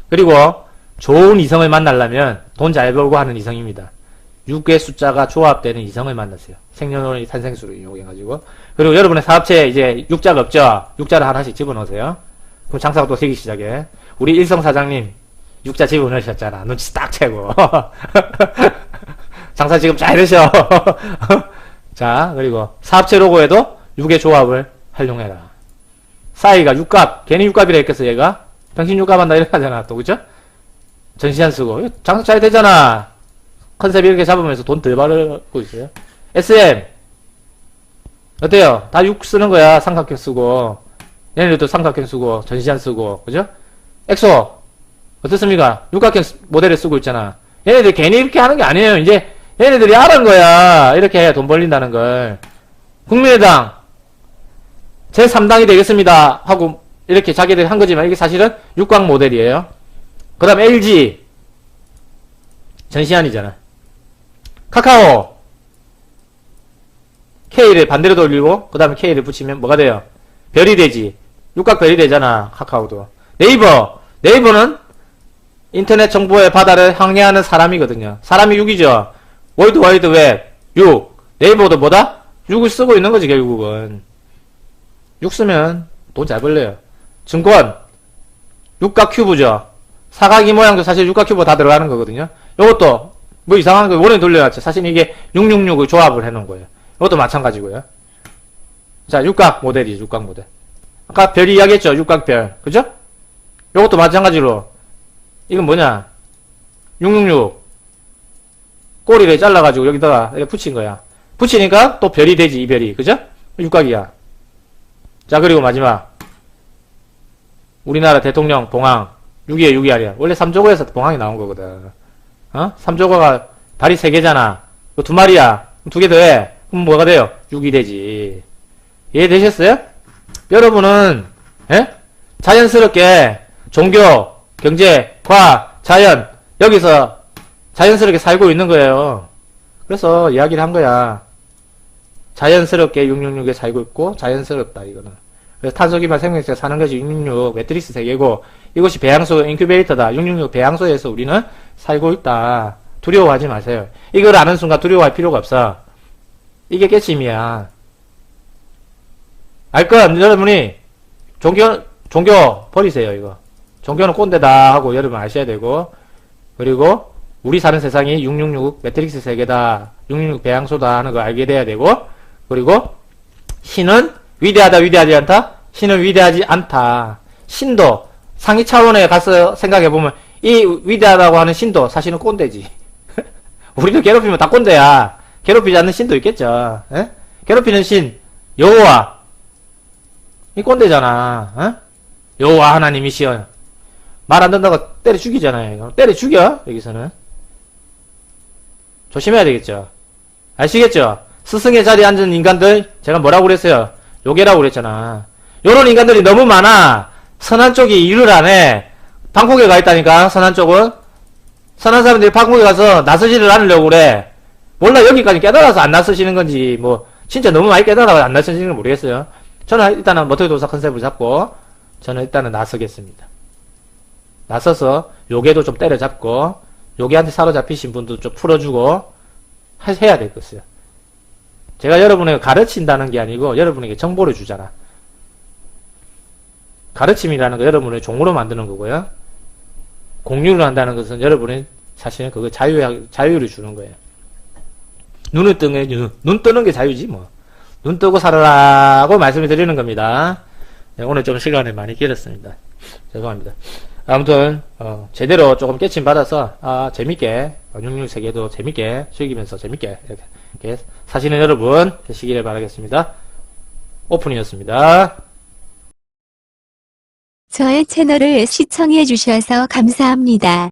Speaker 2: 그리고 좋은 이성을 만나려면 돈 잘 벌고 하는 이성입니다. 6의 숫자가 조합되는 이성을 만나세요. 생년월일 탄생수를 이용해가지고. 그리고 여러분의 사업체에 이제 6자가 없죠? 6자를 하나씩 집어넣으세요. 그럼 장사가 또 되기 시작해. 우리 일성 사장님 6자 집어넣으셨잖아. 눈치 딱 채고. 장사 지금 잘 되셔. 자, 그리고 사업체 로고에도 6의 조합을 활용해라. 싸이가 6값, 괜히 6값이라 했겠어, 얘가? 당신 6값 한다, 이렇게 하잖아, 또, 그죠? 전시 안 쓰고. 장사 잘 되잖아. 컨셉 이렇게 잡으면서 돈 덜 벌고 있어요. SM. 어때요? 다 6 쓰는 거야, 삼각형 쓰고. 얘네들도 삼각형 쓰고, 전시 안 쓰고, 그죠? 엑소. 어떻습니까? 육각형 모델을 쓰고 있잖아. 얘네들 괜히 이렇게 하는 게 아니에요. 이제 얘네들이 알은 거야. 이렇게 해야 돈 벌린다는 걸. 국민의당 제3당이 되겠습니다 하고 이렇게 자기들이 한 거지만 이게 사실은 육각 모델이에요. 그 다음 LG 전시안이잖아. 카카오 K를 반대로 돌리고 그 다음에 K를 붙이면 뭐가 돼요? 별이 되지. 육각 별이 되잖아. 카카오도. 네이버는 인터넷 정보의 바다를 항해하는 사람이거든요. 사람이 6이죠. 월드와이드 웹 6. 네이버도 뭐다? 6을 쓰고 있는 거지 결국은. 6 쓰면 돈 잘 벌려요. 증권 육각 큐브죠. 사각이 모양도 사실 육각 큐브 다 들어가는 거거든요. 요것도 뭐 이상한 거 원래 돌려놨죠. 사실 이게 666을 조합을 해놓은 거예요. 이것도 마찬가지고요. 자, 육각 모델이죠. 육각 모델. 아까 별 이야기했죠. 육각별. 그죠? 요것도 마찬가지로 이건 뭐냐? 666 꼬리를 잘라가지고 여기다가 이렇게 붙인 거야. 붙이니까 또 별이 되지, 이 별이. 그죠? 육각이야. 자, 그리고 마지막. 우리나라 대통령 봉황. 6위에 6위 아니야. 원래 3조고에서 봉황이 나온 거거든. 3조고가 다리 3개잖아. 그 2마리야. 2개 더해. 그럼 뭐가 돼요? 6이 되지. 이해되셨어요? 여러분은, 자연스럽게 종교, 경제, 과학, 자연, 여기서 자연스럽게 살고 있는 거예요. 그래서 이야기를 한 거야. 자연스럽게 666에 살고 있고, 자연스럽다, 이거는. 그래서 탄소기반 생명체가 사는 것이 666 매트릭스 세계고, 이것이 배양소 인큐베이터다. 666 배양소에서 우리는 살고 있다. 두려워하지 마세요. 이걸 아는 순간 두려워할 필요가 없어. 이게 깨침이야. 알 건, 여러분이, 종교 버리세요, 이거. 종교는 꼰대다 하고 여러분 아셔야 되고, 그리고 우리 사는 세상이 666 매트릭스 세계다, 666 배양소다 하는 거 알게 돼야 되고, 그리고 신은 위대하다, 위대하지 않다? 신은 위대하지 않다. 신도 상위 차원에 가서 생각해보면 이 위대하다고 하는 신도 사실은 꼰대지. 우리를 괴롭히면 다 꼰대야. 괴롭히지 않는 신도 있겠죠. 괴롭히는 신 여호와 이 꼰대잖아. 여호와 하나님이시여. 말 안 듣는다고 때려 죽이잖아요. 때려 죽여, 여기서는. 조심해야 되겠죠. 아시겠죠? 스승의 자리에 앉은 인간들, 제가 뭐라고 그랬어요? 요괴라고 그랬잖아. 요런 인간들이 너무 많아. 선한 쪽이 일을 안 해. 방콕에 가 있다니까, 선한 쪽은. 선한 사람들이 방콕에 가서 나서지를 않으려고 그래. 몰라, 여기까지 깨달아서 안 나서시는 건지, 뭐, 진짜 너무 많이 깨달아서 안 나서시는 건 모르겠어요. 저는 일단은 머터도사 컨셉을 잡고, 저는 일단은 나서겠습니다. 나서서 요괴도 좀 때려잡고 요괴한테 사로잡히신 분도 좀 풀어주고 해야 될 것이요. 제가 여러분에게 가르친다는 게 아니고 여러분에게 정보를 주잖아. 가르침이라는 거 여러분의 종으로 만드는 거고요. 공유를 한다는 것은 여러분이 사실은 그거 자유를 주는 거예요. 눈을 뜨는 눈 뜨는 게 자유지 뭐. 눈 뜨고 살아라고 말씀을 드리는 겁니다. 네, 오늘 좀 시간이 많이 길었습니다. 죄송합니다. 아무튼 제대로 조금 깨침 받아서 재밌게 666 세계도 재밌게 즐기면서 재밌게 이렇게 사시는 여러분 되시기를 바라겠습니다. 오픈이었습니다.
Speaker 1: 저의 채널을 시청해 주셔서 감사합니다.